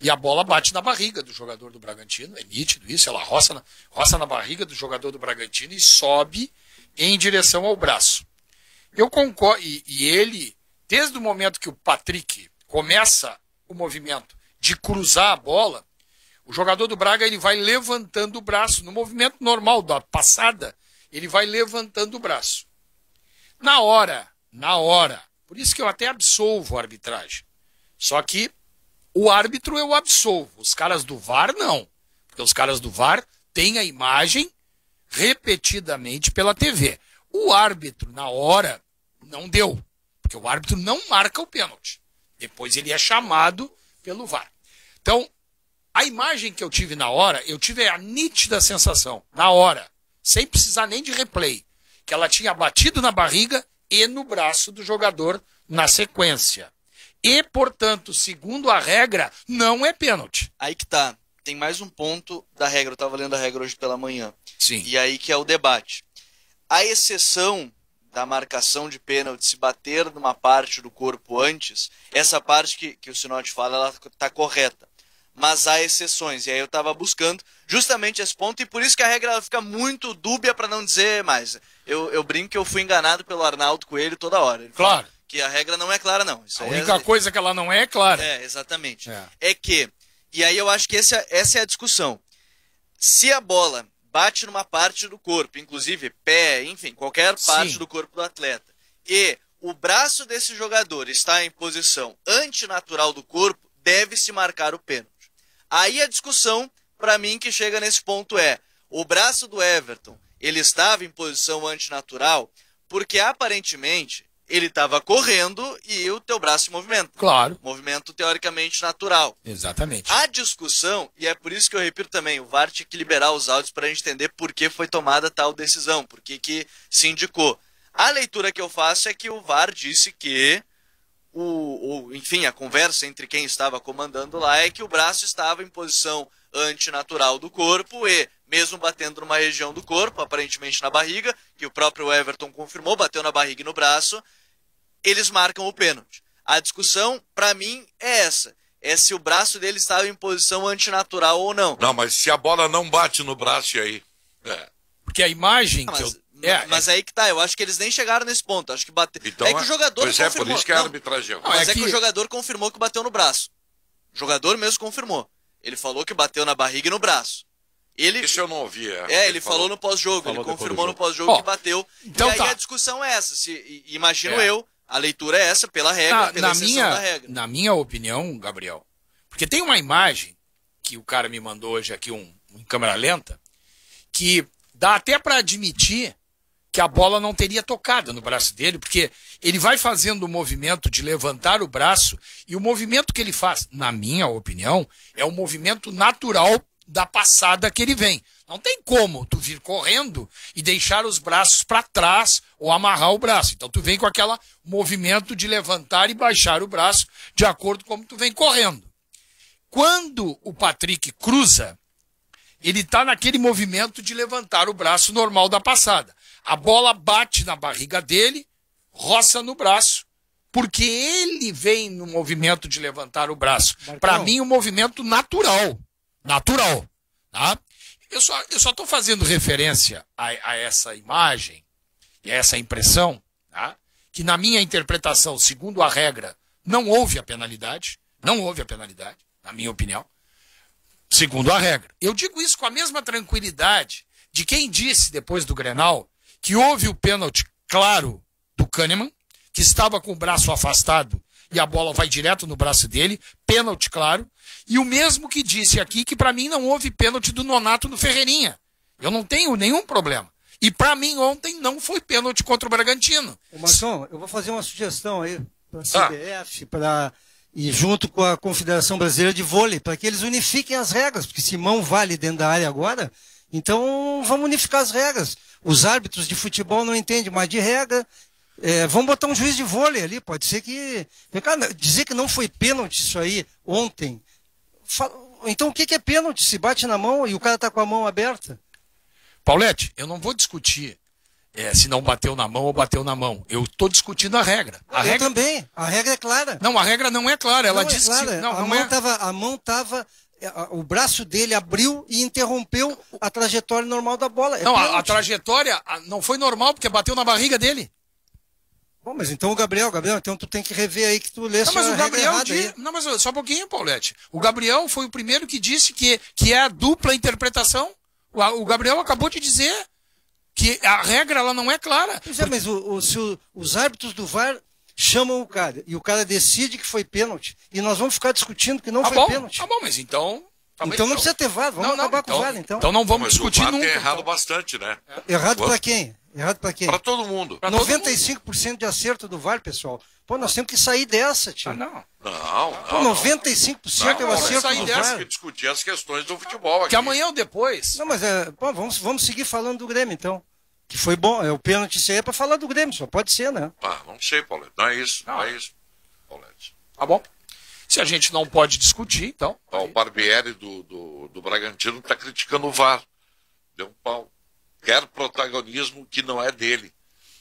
E a bola bate na barriga do jogador do Bragantino, é nítido isso, ela roça na barriga do jogador do Bragantino e sobe em direção ao braço. Eu concordo, e ele, desde o momento que o Patrick começa o movimento de cruzar a bola, o jogador do Braga ele vai levantando o braço, no movimento normal da passada, ele vai levantando o braço. Na hora, por isso que eu até absolvo a arbitragem. Só que o árbitro eu absolvo, os caras do VAR não. Porque os caras do VAR têm a imagem repetidamente pela TV. O árbitro, na hora, não deu. Porque o árbitro não marca o pênalti. Depois ele é chamado pelo VAR. Então, a imagem que eu tive na hora, eu tive a nítida sensação, na hora, sem precisar nem de replay, que ela tinha batido na barriga e no braço do jogador na sequência. E, portanto, segundo a regra, não é pênalti. Aí que tá. Tem mais um ponto da regra. Eu estava lendo a regra hoje pela manhã. Sim. E aí que é o debate. A exceção da marcação de pênalti se bater numa parte do corpo antes, essa parte que o Sinotti fala, ela está correta. Mas há exceções. E aí eu estava buscando justamente esse ponto, e por isso que a regra ela fica muito dúbia, para não dizer mais. Eu brinco que eu fui enganado pelo Arnaldo Coelho toda hora. Ele claro. Fala que a regra não é clara, não. Isso a única coisa que ela não é clara. Exatamente. É que, e aí eu acho que essa é a discussão. Se a bola bate numa parte do corpo, inclusive pé, enfim, qualquer parte do corpo do atleta, e o braço desse jogador está em posição antinatural do corpo, deve-se marcar o pênalti. Aí a discussão, para mim, que chega nesse ponto é, o braço do Everton, ele estava em posição antinatural, porque aparentemente ele estava correndo e o teu braço em movimento. Claro. Movimento teoricamente natural. Exatamente. A discussão, e é por isso que eu repito também, o VAR tinha que liberar os áudios para a gente entender por que foi tomada tal decisão, por que se indicou. A leitura que eu faço é que o VAR disse que, enfim, a conversa entre quem estava comandando lá é que o braço estava em posição antinatural do corpo e, mesmo batendo numa região do corpo, aparentemente na barriga, que o próprio Everton confirmou, bateu na barriga e no braço, eles marcam o pênalti. A discussão, para mim, é essa. É se o braço dele estava em posição antinatural ou não. Não, mas se a bola não bate no braço, e aí? Porque a imagem mas aí que tá, eu acho que eles nem chegaram nesse ponto. Acho que bateu. Então, é que o jogador confirmou. Por isso que é a arbitragem. Mas é que o jogador confirmou que bateu no braço. O jogador mesmo confirmou. Ele falou que bateu na barriga e no braço. Isso eu não ouvi. Ele falou no pós-jogo. Ele confirmou no pós-jogo que bateu. Então e aí a discussão é essa. Imagino eu, a leitura é essa, pela regra, pela exceção da regra. Na minha opinião, Gabriel, porque tem uma imagem que o cara me mandou hoje aqui em câmera lenta, que dá até para admitir que a bola não teria tocado no braço dele, porque ele vai fazendo o movimento de levantar o braço, e o movimento que ele faz, na minha opinião, é o movimento natural da passada que ele vem. Não tem como tu vir correndo e deixar os braços para trás ou amarrar o braço. Então tu vem com aquele movimento de levantar e baixar o braço de acordo com como tu vem correndo. Quando o Patrick cruza, ele está naquele movimento de levantar o braço normal da passada. A bola bate na barriga dele, roça no braço, porque ele vem no movimento de levantar o braço. Para mim, um movimento natural. Natural. Tá? Eu só estou fazendo referência a essa imagem e a essa impressão, tá? Que na minha interpretação, segundo a regra, não houve a penalidade. Não houve a penalidade, na minha opinião. Segundo a regra. Eu digo isso com a mesma tranquilidade de quem disse, depois do Grenal, que houve o pênalti claro do Kahneman, que estava com o braço afastado e a bola vai direto no braço dele, pênalti claro, e o mesmo que disse aqui que para mim não houve pênalti do Nonato no Ferreirinha. Eu não tenho nenhum problema. E para mim ontem não foi pênalti contra o Bragantino. Marcão, eu vou fazer uma sugestão aí para a CBF, para e junto com a Confederação Brasileira de Vôlei, para que eles unifiquem as regras, porque se mão vale dentro da área agora, então vamos unificar as regras. Os árbitros de futebol não entendem mais de regra, vamos botar um juiz de vôlei ali, pode ser que... Cara, dizer que não foi pênalti isso aí ontem, então o que é pênalti? Se bate na mão e o cara está com a mão aberta? Paulete, eu não vou discutir se não bateu na mão ou bateu na mão. Eu estou discutindo a regra. Eu também. A regra é clara. Não, a regra não é clara. Ela diz clara. que... A mão estava... O braço dele abriu e interrompeu a trajetória normal da bola. Não, a trajetória não foi normal, porque bateu na barriga dele. Bom, mas então o Gabriel, então tu tem que rever aí que tu lesse a regra errada aí. Não, mas só um pouquinho, Paulete. O Gabriel foi o primeiro que disse que é a dupla interpretação. O Gabriel acabou de dizer que a regra ela não é clara. Pois é, mas se os árbitros do VAR chamam o cara e o cara decide que foi pênalti e nós vamos ficar discutindo que não foi pênalti. Tá bom, mas então... Então não precisa ter VAR, vamos acabar com o VAR, então. Então não vamos discutir nunca. Tem errado bastante, né? Errado pra quem? Errado pra quem? Pra todo mundo. 95% de acerto do VAR, pessoal. Pô, nós temos que sair dessa, tio. Não. Pô, 95% é o acerto do VAR. Temos que discutir as questões do futebol aqui. Que amanhã ou depois... Não, mas vamos seguir falando do Grêmio, então. Que foi bom, o pênalti isso aí é pra falar do Grêmio, só pode ser, né? Não sei, Paulete. Não é isso, não é isso, Paulete. Tá bom. Se a gente não pode discutir, então... O Barbieri do Bragantino está criticando o VAR. Deu um pau. Quer protagonismo que não é dele,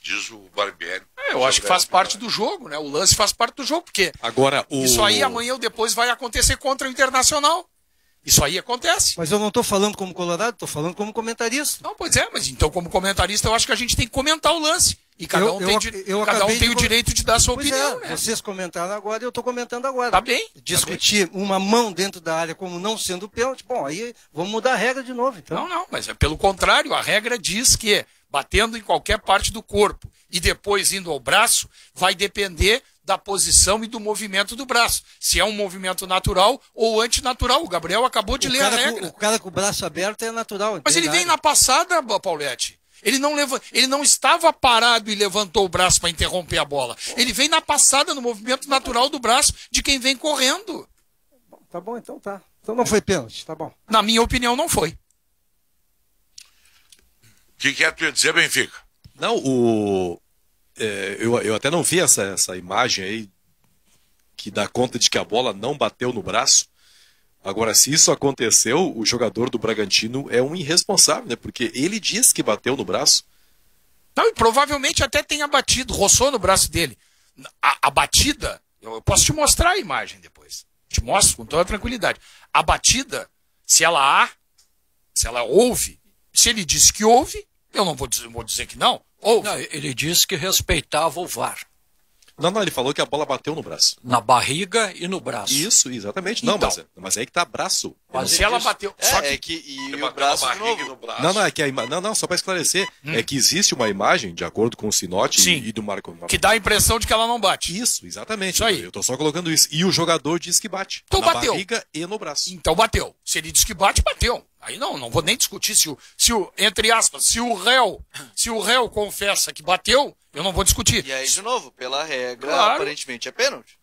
diz o Barbieri. Eu acho que faz parte do jogo, né? O lance faz parte do jogo, porque agora, isso aí amanhã ou depois vai acontecer contra o Internacional. Isso aí acontece. Mas eu não estou falando como colorado, estou falando como comentarista. Não, pois é, mas então como comentarista eu acho que a gente tem que comentar o lance. E cada um tem o direito de dar a sua opinião, né? Vocês comentaram agora e eu estou comentando agora. Tá bem. Discutir uma mão dentro da área como não sendo pênalti, bom, aí vamos mudar a regra de novo, então. Não, mas é pelo contrário, a regra diz que batendo em qualquer parte do corpo e depois indo ao braço, vai depender da posição e do movimento do braço. Se é um movimento natural ou antinatural. O Gabriel acabou de ler a regra. O cara com o braço aberto é natural. Mas ele vem na passada, Paulete. Ele não estava parado e levantou o braço para interromper a bola. Ele vem na passada, no movimento natural do braço de quem vem correndo. Tá bom, então tá. Então não foi pênalti, tá bom. Na minha opinião, não foi. O que é tu ia dizer, Benfica? Não, eu até não vi essa imagem aí que dá conta de que a bola não bateu no braço. Agora, se isso aconteceu, o jogador do Bragantino é um irresponsável, né? Porque ele diz que bateu no braço. Não, e provavelmente até tenha batido, roçou no braço dele. A batida, eu posso te mostrar a imagem depois. Te mostro com toda tranquilidade. A batida, se ela houve, se ele disse que houve, eu não vou dizer que não. Houve. Não, ele disse que respeitava o VAR. Não, ele falou que a bola bateu no braço. Na barriga e no braço. Isso, exatamente. Não, então, mas aí que tá braço. Mas se ela bateu... E o braço de novo. No braço. Não, é que não, só para esclarecer, é que existe uma imagem, de acordo com o Sinote e do Marco... Que dá a impressão de que ela não bate. Isso, exatamente. Isso aí. Eu tô só colocando isso. E o jogador diz que bate. Então na bateu. barriga e no braço. Então bateu. Se ele diz que bate, bateu. Aí não vou nem discutir se o entre aspas, se o réu confessa que bateu, eu não vou discutir. E aí, de novo, pela regra, Claro. aparentemente é pênalti.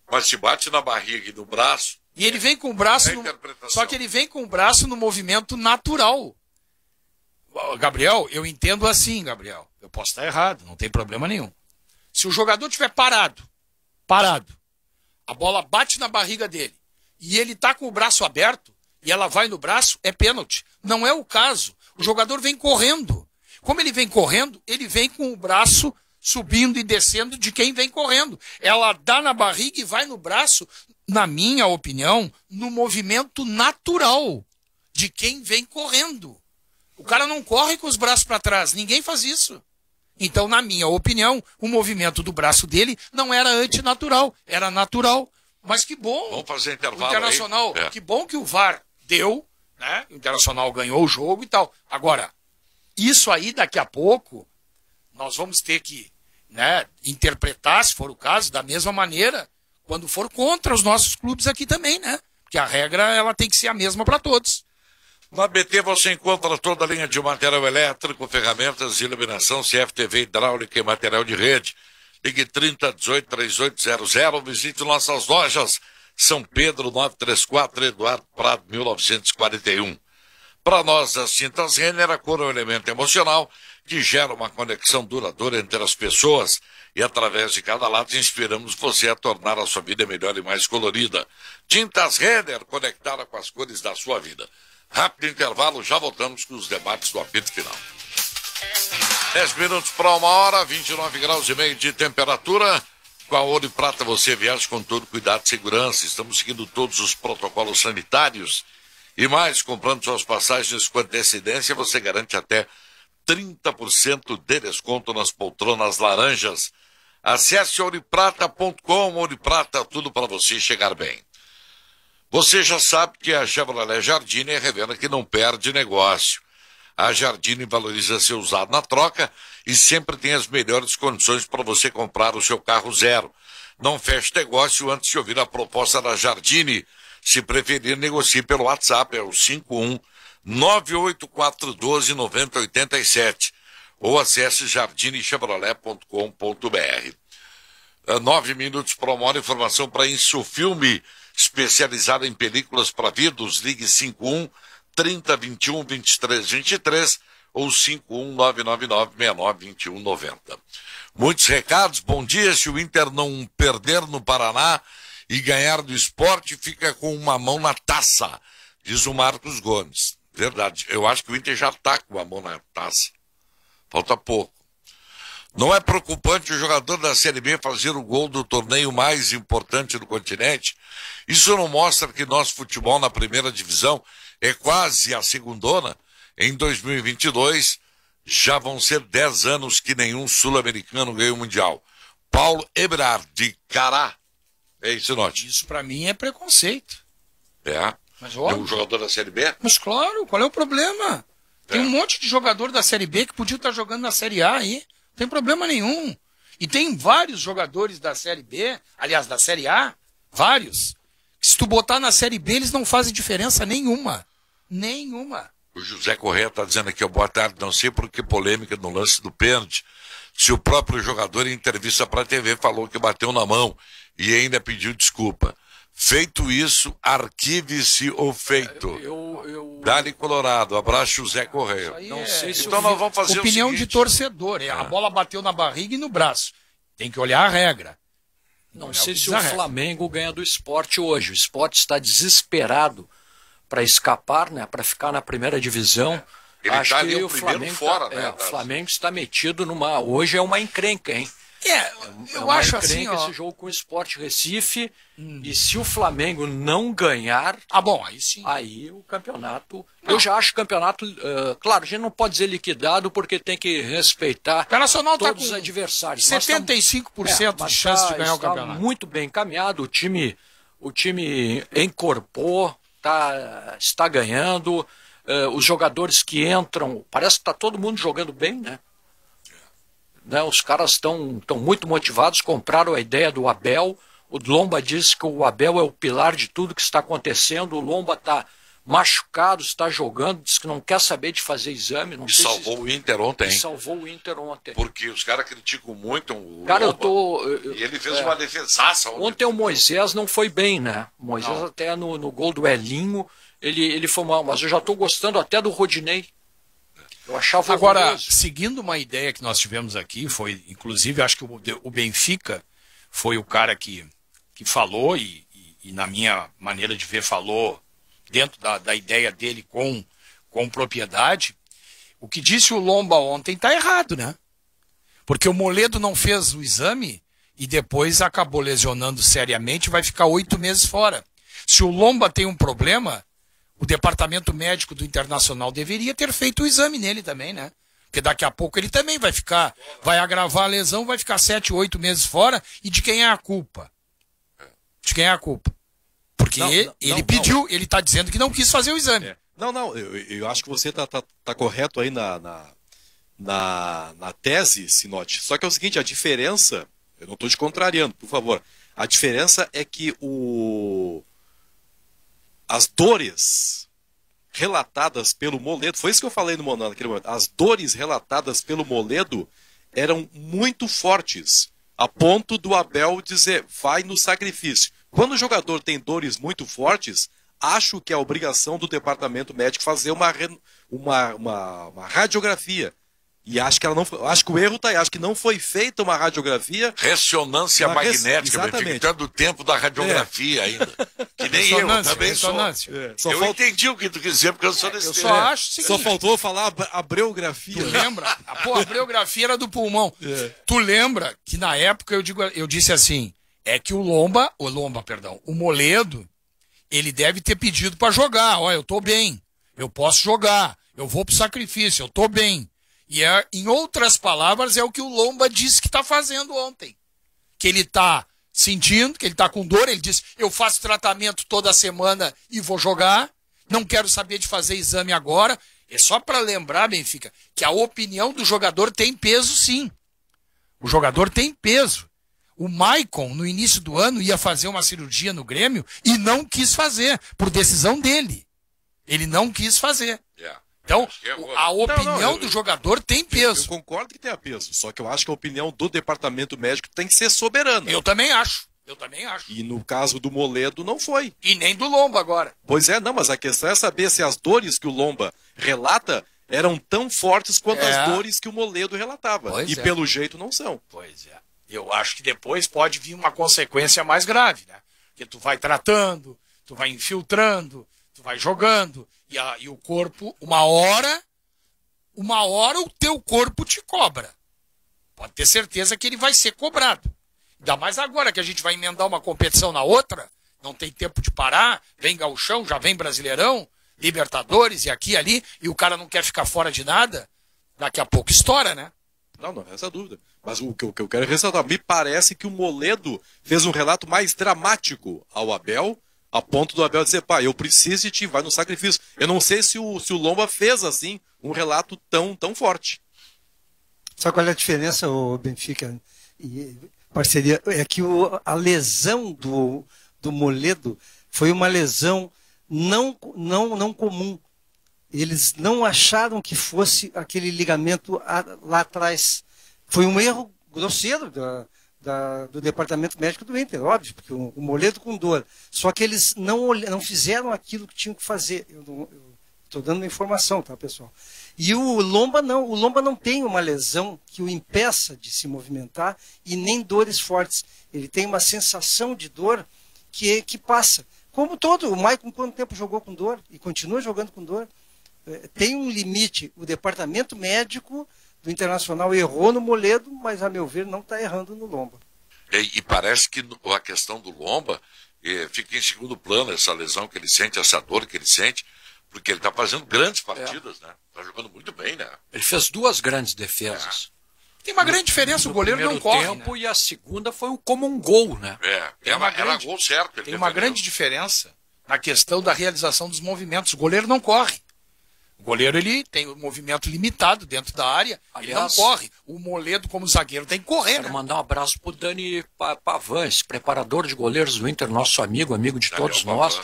Mas se bate na barriga e no braço... E ele vem com o braço... interpretação. Só que ele vem com o braço no movimento natural. Gabriel, eu entendo assim, Gabriel. Eu posso estar errado, não tem problema nenhum. Se o jogador estiver parado, a bola bate na barriga dele e ele está com o braço aberto e ela vai no braço, é pênalti. Não é o caso. O jogador vem correndo. Como ele vem correndo, ele vem com o braço subindo e descendo de quem vem correndo. Ela dá na barriga e vai no braço, na minha opinião, no movimento natural de quem vem correndo. O cara não corre com os braços para trás, ninguém faz isso. Então, na minha opinião, o movimento do braço dele não era antinatural, era natural. Mas que bom. Vamos fazer intervalo o Internacional, aí. que bom que o VAR deu, né? O Internacional ganhou o jogo e tal. Agora, isso aí daqui a pouco nós vamos ter que, né, interpretar, se for o caso, da mesma maneira quando for contra os nossos clubes aqui também, né? Porque a regra ela tem que ser a mesma para todos. Na BT você encontra toda a linha de material elétrico, ferramentas de iluminação, CFTV hidráulica e material de rede. Ligue 3018-3800. Visite nossas lojas. São Pedro 934, Eduardo Prado 1941. Para nós, as tintas Renner, a cor é um elemento emocional que gera uma conexão duradoura entre as pessoas e, através de cada lata, inspiramos você a tornar a sua vida melhor e mais colorida. Tintas Renner, conectada com as cores da sua vida. Rápido intervalo, já voltamos com os debates do apito final. 10 minutos para 1h, 29 graus e meio de temperatura. Com a Ouro e Prata você viaja com todo cuidado e segurança. Estamos seguindo todos os protocolos sanitários. E mais, comprando suas passagens com antecedência, você garante até 30% de desconto nas poltronas laranjas. Acesse ouriprata.com. Ouro e Prata, tudo para você chegar bem. Você já sabe que a Chevrolet Jardine revela que não perde negócio. A Jardine valoriza seu usado na troca e sempre tem as melhores condições para você comprar o seu carro zero. Não feche negócio antes de ouvir a proposta da Jardine. Se preferir, negocie pelo WhatsApp, é o 51-98412-9087. Ou acesse jardinechevrolet.com.br. 9 minutos para 1h, informação para Insufilme, especializada em películas para vidros. Ligue 51-3021-2323 ou 51-999-69-2190. Muitos recados. Bom dia. Se o Inter não perder no Paraná e ganhar do Sport, fica com uma mão na taça, diz o Marcos Gomes. Verdade. Eu acho que o Inter já está com a mão na taça. Falta pouco. Não é preocupante o jogador da Série B fazer o gol do torneio mais importante do continente? Isso não mostra que nosso futebol na primeira divisão é quase a segundona? Em 2022, já vão ser 10 anos que nenhum sul-americano ganhou o Mundial. Paulo Ebrard, de Cará. É isso, Note? Isso pra mim é preconceito. É? Mas é um jogador da Série B? Mas claro, qual é o problema? Tem um monte de jogador da Série B que podia estar jogando na Série A aí. Não tem problema nenhum. E tem vários jogadores da Série B, aliás, da Série A, vários. Se tu botar na Série B, eles não fazem diferença nenhuma. Nenhuma. O José Correia está dizendo aqui, boa tarde, não sei por que polêmica no lance do pênalti. Se o próprio jogador em entrevista para a TV falou que bateu na mão e ainda pediu desculpa. Feito isso, arquive-se o feito. Dali Colorado, abraço José Correia. Não sei se então nós vamos fazer opinião o seguinte. De torcedor. A bola bateu na barriga e no braço. Tem que olhar a regra. Não sei se o Flamengo ganha do Sport hoje. O Sport está desesperado para escapar, né, para ficar na primeira divisão. Ele Acho tá que ali o Flamengo fora, né? O Flamengo está metido numa... Hoje é uma encrenca, hein? Eu acho assim, ó... esse jogo com o Sport Recife, e se o Flamengo não ganhar... Ah, bom, aí sim. Aí o campeonato... Não. Eu já acho o campeonato... claro, a gente não pode dizer liquidado, porque tem que respeitar todos os adversários. 75% de chance de ganhar o campeonato. Está muito bem encaminhado, o time encorpou, está ganhando... os jogadores que entram, parece que está todo mundo jogando bem, né? Os caras estão muito motivados, compraram a ideia do Abel. O Lomba disse que o Abel é o pilar de tudo que está acontecendo. O Lomba está machucado, está jogando, disse que não quer saber de fazer exame. Não sei salvou o Inter ontem. Salvou o Inter ontem. Porque os caras criticam muito o cara, Lomba. E ele fez uma defesaça ontem. Ontem o Moisés não foi bem, né? O Moisés até no gol do Elinho, ele foi mal. Mas eu já estou gostando até do Rodinei. Eu achava agora, horroroso. Seguindo uma ideia que nós tivemos aqui, foi, inclusive, acho que o Benfica foi o cara que falou, e na minha maneira de ver, falou dentro da ideia dele com propriedade. O que disse o Lomba ontem está errado, né? Porque o Moledo não fez o exame e depois acabou lesionando seriamente e vai ficar 8 meses fora. Se o Lomba tem um problema... O departamento médico do Internacional deveria ter feito o exame nele também, né? Porque daqui a pouco ele também vai agravar a lesão, vai ficar 7, 8 meses fora. E de quem é a culpa? De quem é a culpa? Porque ele pediu, ele está dizendo que não quis fazer o exame. Eu acho que você tá correto aí na tese, Sinote. Só que é o seguinte, a diferença, eu não estou te contrariando, por favor. A diferença é que as dores relatadas pelo Moledo, foi isso que eu falei naquele momento, as dores relatadas pelo Moledo eram muito fortes. a ponto do Abel dizer, vai no sacrifício. Quando o jogador tem dores muito fortes, acho que é a obrigação do departamento médico fazer uma radiografia. E acho que o erro está aí. Acho que não foi feita uma radiografia. Ressonância magnética, Benfica, do tempo da radiografia ainda. Que nem eu também sou. Eu entendi o que tu quis dizer, porque eu sou desse tempo. Eu só acho o seguinte, só faltou falar abreografia. Tu lembra? A abreografia era do pulmão. Tu lembra que na época eu disse assim, é que o Moledo, ele deve ter pedido para jogar. Olha, eu tô bem, eu posso jogar, eu vou pro sacrifício, eu tô bem. E em outras palavras, é o que o Lomba disse que está fazendo ontem. Que ele está sentindo, que ele está com dor, ele disse, eu faço tratamento toda semana e vou jogar, não quero saber de fazer exame agora. É só para lembrar, Benfica, que a opinião do jogador tem peso sim. O jogador tem peso. O Maicon, no início do ano, ia fazer uma cirurgia no Grêmio e não quis fazer, por decisão dele. Ele não quis fazer. Então, a opinião do jogador tem peso. Eu concordo que tenha peso, só que eu acho que a opinião do departamento médico tem que ser soberana. Eu também acho. E no caso do Moledo, não foi. E nem do Lomba agora. Pois é, não, mas a questão é saber se as dores que o Lomba relata eram tão fortes quanto as dores que o Moledo relatava. Pelo jeito não são. Pois é. Eu acho que depois pode vir uma consequência mais grave, né? Porque tu vai tratando, tu vai infiltrando, tu vai jogando. E o corpo, uma hora o teu corpo te cobra. Pode ter certeza que ele vai ser cobrado. Ainda mais agora que a gente vai emendar uma competição na outra, não tem tempo de parar, vem Gauchão, já vem Brasileirão, Libertadores e aqui e ali, e o cara não quer ficar fora de nada, daqui a pouco estoura, né? Não é essa dúvida. Mas o que eu quero ressaltar, me parece que o Moledo fez um relato mais dramático ao Abel, a ponto do Abel dizer, pai, eu preciso de ti, vai no sacrifício. Eu não sei se o Lomba fez, assim, um relato tão forte. Sabe qual é a diferença, o Benfica e parceria? É que a lesão do Moledo foi uma lesão não comum. Eles não acharam que fosse aquele ligamento lá atrás. Foi um erro grosseiro do departamento médico do Inter, óbvio, porque o Moledo com dor. Só que eles não fizeram aquilo que tinham que fazer. Eu estou dando informação, tá, pessoal? E o Lomba não tem uma lesão que o impeça de se movimentar e nem dores fortes. Ele tem uma sensação de dor que passa. Como todo, o Maicon quanto tempo jogou com dor e continua jogando com dor. Tem um limite. O departamento médico do Internacional errou no Moledo, mas, a meu ver, não está errando no Lomba. E parece que a questão do Lomba fica em segundo plano, essa lesão que ele sente, essa dor que ele sente, porque ele está fazendo grandes partidas, né? Está jogando muito bem, né? Ele fez 2 grandes defesas. Tem uma grande diferença, o goleiro não corre. Tempo, né? E a segunda foi como um gol, né? Era gol certo. Tem uma grande diferença na questão da realização dos movimentos. O goleiro não corre. O goleiro ele tem um movimento limitado dentro da área, aliás, ele não corre. O Moledo, como zagueiro, tem que correr. Quero mandar um abraço pro Dani Pavans, preparador de goleiros do Inter, nosso amigo de todos nós.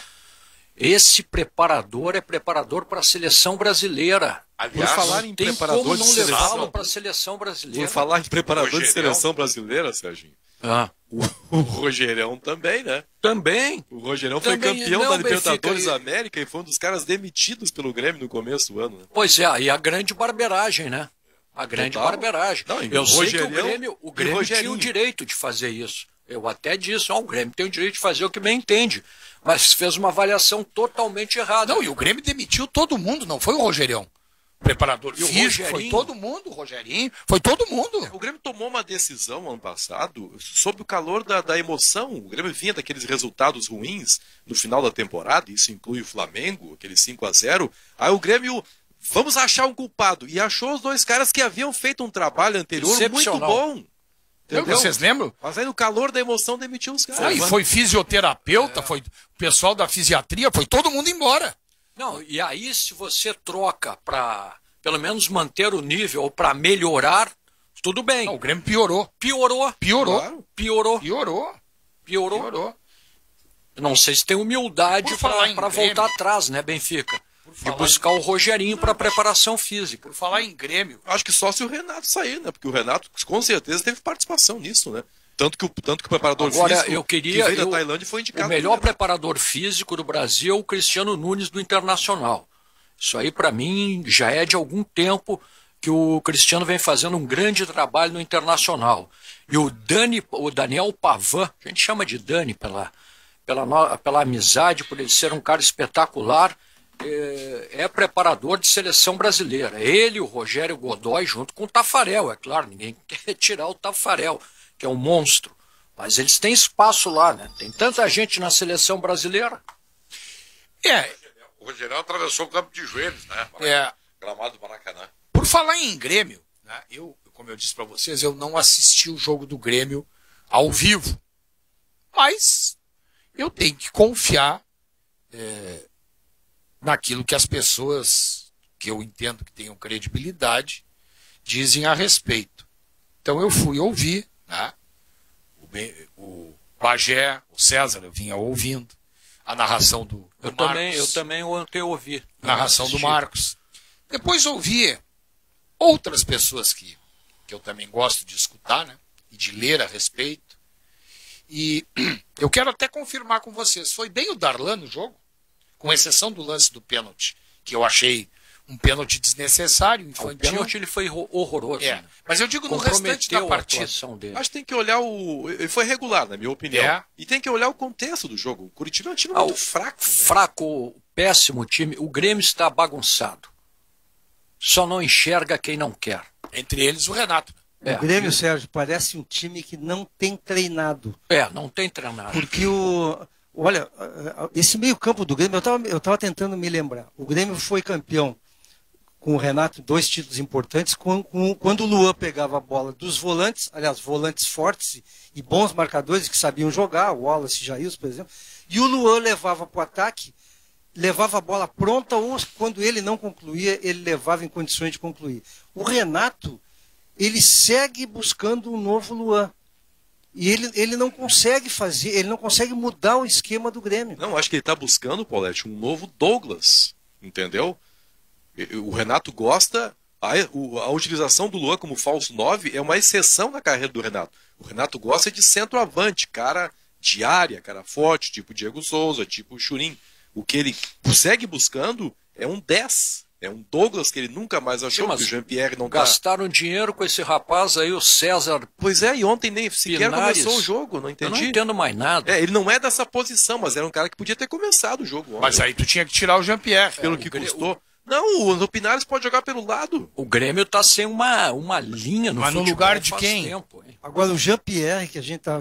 Esse preparador é preparador para a seleção brasileira. Aliás, por falar em preparador de seleção para a seleção brasileira. Por falar em preparador de seleção brasileira, Serginho. O Rogerão também, né? Também. O Rogerão foi campeão da Libertadores América e foi um dos caras demitidos pelo Grêmio no começo do ano. Né? Pois é, e a grande barberagem, né? A grande barberagem. Não, eu sei que o Grêmio tinha o direito de fazer isso. Eu até disse, o Grêmio tem o direito de fazer o que bem entende. Mas fez uma avaliação totalmente errada. Não, e o Grêmio demitiu todo mundo, não foi o Rogerão. Preparador físico, foi todo mundo, o Rogerinho, foi todo mundo. O Grêmio tomou uma decisão ano passado, sob o calor da emoção. O Grêmio vinha daqueles resultados ruins no final da temporada, isso inclui o Flamengo, aquele 5-0. Aí o Grêmio, vamos achar um culpado. E achou os 2 caras que haviam feito um trabalho anterior muito bom. Entendeu? Vocês lembram? Mas aí no calor da emoção demitiu os caras. Foi fisioterapeuta, foi o pessoal da fisiatria, foi todo mundo embora. Não, e aí se você troca para pelo menos manter o nível ou para melhorar, tudo bem. Não, o Grêmio piorou. Claro. Piorou. Eu não sei se tem humildade para voltar atrás, né, Benfica? E buscar o Rogerinho para preparação física. Por falar em Grêmio. Acho que só se o Renato sair, né? Porque o Renato com certeza teve participação nisso, né? Tanto que o preparador Agora, físico que veio da Tailândia foi indicado. O melhor preparador físico do Brasil é o Cristiano Nunes do Internacional. Isso aí, para mim, já é de algum tempo que o Cristiano vem fazendo um grande trabalho no Internacional. E o Daniel Pavan, a gente chama de Dani pela amizade, por ele ser um cara espetacular, é preparador de seleção brasileira. Ele e o Rogério Godoy, junto com o Tafarel, é claro, ninguém quer tirar o Tafarel, que é um monstro. Mas eles têm espaço lá, né? Tem tanta gente na seleção brasileira. O Rogério atravessou o campo de joelhos, né? Gramado do Maracanã. Por falar em Grêmio, né, como eu disse para vocês, eu não assisti o jogo do Grêmio ao vivo. Mas eu tenho que confiar naquilo que as pessoas, que eu entendo que tenham credibilidade, dizem a respeito. Então eu fui ouvir, né, o Bagé, o César, eu vinha ouvindo, a narração do Marcos. Eu também ontem ouvi. Narração do Marcos. Depois ouvi outras pessoas que eu também gosto de escutar, né, e de ler a respeito. E eu quero até confirmar com vocês, foi bem o Darlan no jogo? Com exceção do lance do pênalti, que eu achei um pênalti desnecessário, infantil. O pênalti ele foi horroroso. Né? Mas eu digo no restante da partida. Acho que tem que olhar ele foi regular, na minha opinião. E tem que olhar o contexto do jogo. O Curitiba é um time muito fraco. Né? Fraco, péssimo time. O Grêmio está bagunçado. Só não enxerga quem não quer. Entre eles o Renato. O Grêmio, Sérgio, parece um time que não tem treinado. Não tem treinado. Porque olha, esse meio-campo do Grêmio, eu estava tentando me lembrar. O Grêmio foi campeão com o Renato, 2 títulos importantes, quando o Luan pegava a bola dos volantes, aliás, volantes fortes e bons marcadores que sabiam jogar, o Wallace e Jailson, por exemplo, e o Luan levava para o ataque, levava a bola pronta, ou quando ele não concluía, ele levava em condições de concluir. O Renato, ele segue buscando um novo Luan. E ele não consegue ele não consegue mudar o esquema do Grêmio. Não, acho que ele está buscando, Paulete, um novo Douglas, entendeu? O Renato gosta, a utilização do Luan como falso 9 é uma exceção na carreira do Renato. O Renato gosta de centroavante, cara de área, cara forte, tipo Diego Souza, tipo Churin. O que ele segue buscando é um 10. É um Douglas que ele nunca mais achou, porque o Jean-Pierre não gastaram dinheiro com esse rapaz aí, o César. Pois é, e ontem nem sequer começou o jogo, não entendi. Eu não entendo mais nada. Ele não é dessa posição, mas era um cara que podia ter começado o jogo ontem. Mas aí tu tinha que tirar o Jean-Pierre. Pelo que custou. Não, o André Pinares pode jogar pelo lado. O Grêmio tá sem uma linha no Mas futebol. No lugar de quem? Tempo, agora, o Jean-Pierre,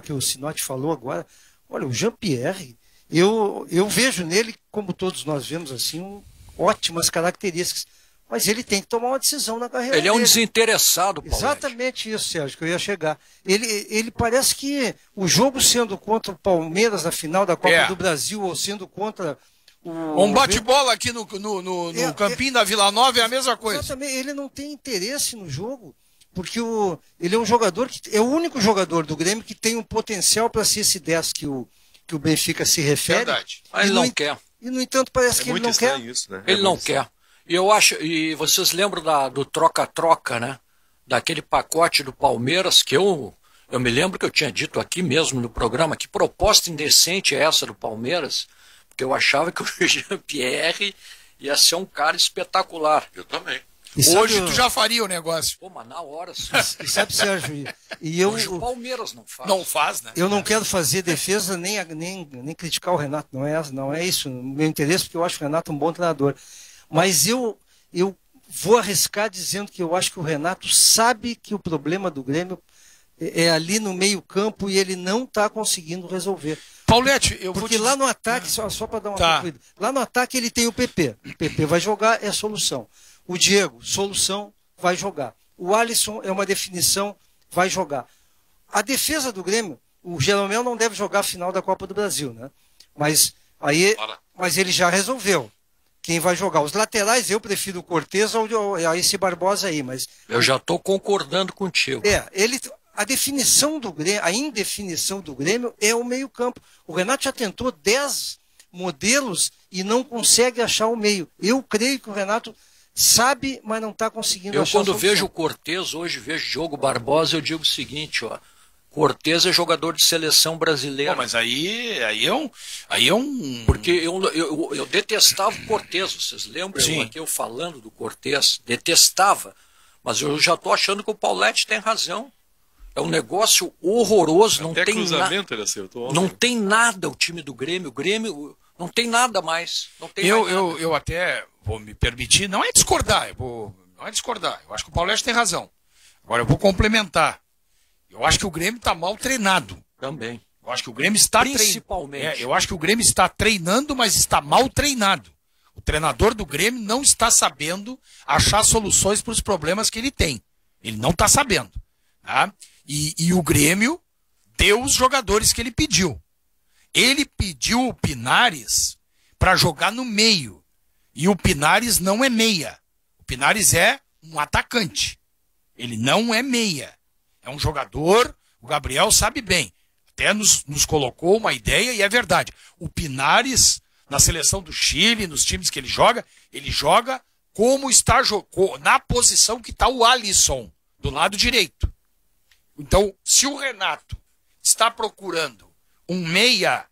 que o Sinotti falou agora, olha, o Jean-Pierre, eu vejo nele, como todos nós vemos, assim, ótimas características. Mas ele tem que tomar uma decisão na carreira dele. Ele é um desinteressado, Paulo. Exatamente isso, Sérgio, que eu ia chegar. Ele parece que o jogo sendo contra o Palmeiras na final da Copa do Brasil, ou sendo contra um bate-bola aqui no campinho da Vila Nova é a mesma coisa. Exatamente, ele não tem interesse no jogo, porque ele é um jogador que é o único jogador do Grêmio que tem um potencial para ser esse 10 que o Benfica se refere. Verdade. Mas ele não quer. E, no entanto, parece que ele não quer. Isso, né? Ele não quer. E eu acho, e vocês lembram do troca-troca, né? Daquele pacote do Palmeiras que eu me lembro que eu tinha dito aqui mesmo no programa, que proposta indecente é essa do Palmeiras, porque eu achava que o Jean-Pierre ia ser um cara espetacular. Eu também. Hoje tu já faria o negócio. Pô, mas na hora. E sabe, Sérgio, hoje o Palmeiras não faz. Não faz, né? Eu não quero fazer defesa nem criticar o Renato, não é isso o meu interesse, porque eu acho o Renato um bom treinador. Mas eu vou arriscar dizendo que eu acho que o Renato sabe que o problema do Grêmio é ali no meio-campo e ele não está conseguindo resolver. Paulete, porque lá no ataque, só para dar uma concluída, lá no ataque ele tem o PP. O PP vai jogar, é a solução. O Diego, solução, vai jogar. O Alisson é uma definição, vai jogar. A defesa do Grêmio, o Jeromel não deve jogar a final da Copa do Brasil, né? Mas ele já resolveu. Quem vai jogar? Os laterais, eu prefiro o Cortez ou a esse Barbosa aí, mas... Eu já estou concordando contigo. A definição do Grêmio, a indefinição do Grêmio é o meio-campo. O Renato já tentou 10 modelos e não consegue achar o meio. Eu creio que o Renato sabe, mas não está conseguindo achar. Eu quando vejo o Cortez, hoje vejo Diogo Barbosa, eu digo o seguinte, ó, Cortez é jogador de seleção brasileira. Pô, mas aí é um... Porque eu detestava o Cortez, vocês lembram? Sim. Eu falando do Cortez, detestava. Mas eu já estou achando que o Pauletti tem razão. É um negócio horroroso. Não Até tem cruzamento ele acertou ontem. Não tem nada o time do Grêmio. O Grêmio não tem nada mais. Não tem mais nada. Eu até vou me permitir, não é discordar, não é discordar. Eu acho que o Pauletti tem razão. Agora eu vou complementar. Eu acho que o Grêmio está mal treinado. Também. Eu acho que o Grêmio está Principalmente. eu acho que o Grêmio está treinando, mas está mal treinado. O treinador do Grêmio não está sabendo achar soluções para os problemas que ele tem. Ele não está sabendo. Tá? E o Grêmio deu os jogadores que ele pediu. Ele pediu o Pinares para jogar no meio. E o Pinares não é meia. O Pinares é um atacante. Ele não é meia. É um jogador, o Gabriel sabe bem. Até nos colocou uma ideia e é verdade. O Pinares, na seleção do Chile, nos times que ele joga como está na posição que está o Alisson, do lado direito. Então, se o Renato está procurando um meia,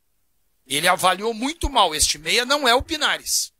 ele avaliou muito mal. Este meia não é o Pinares.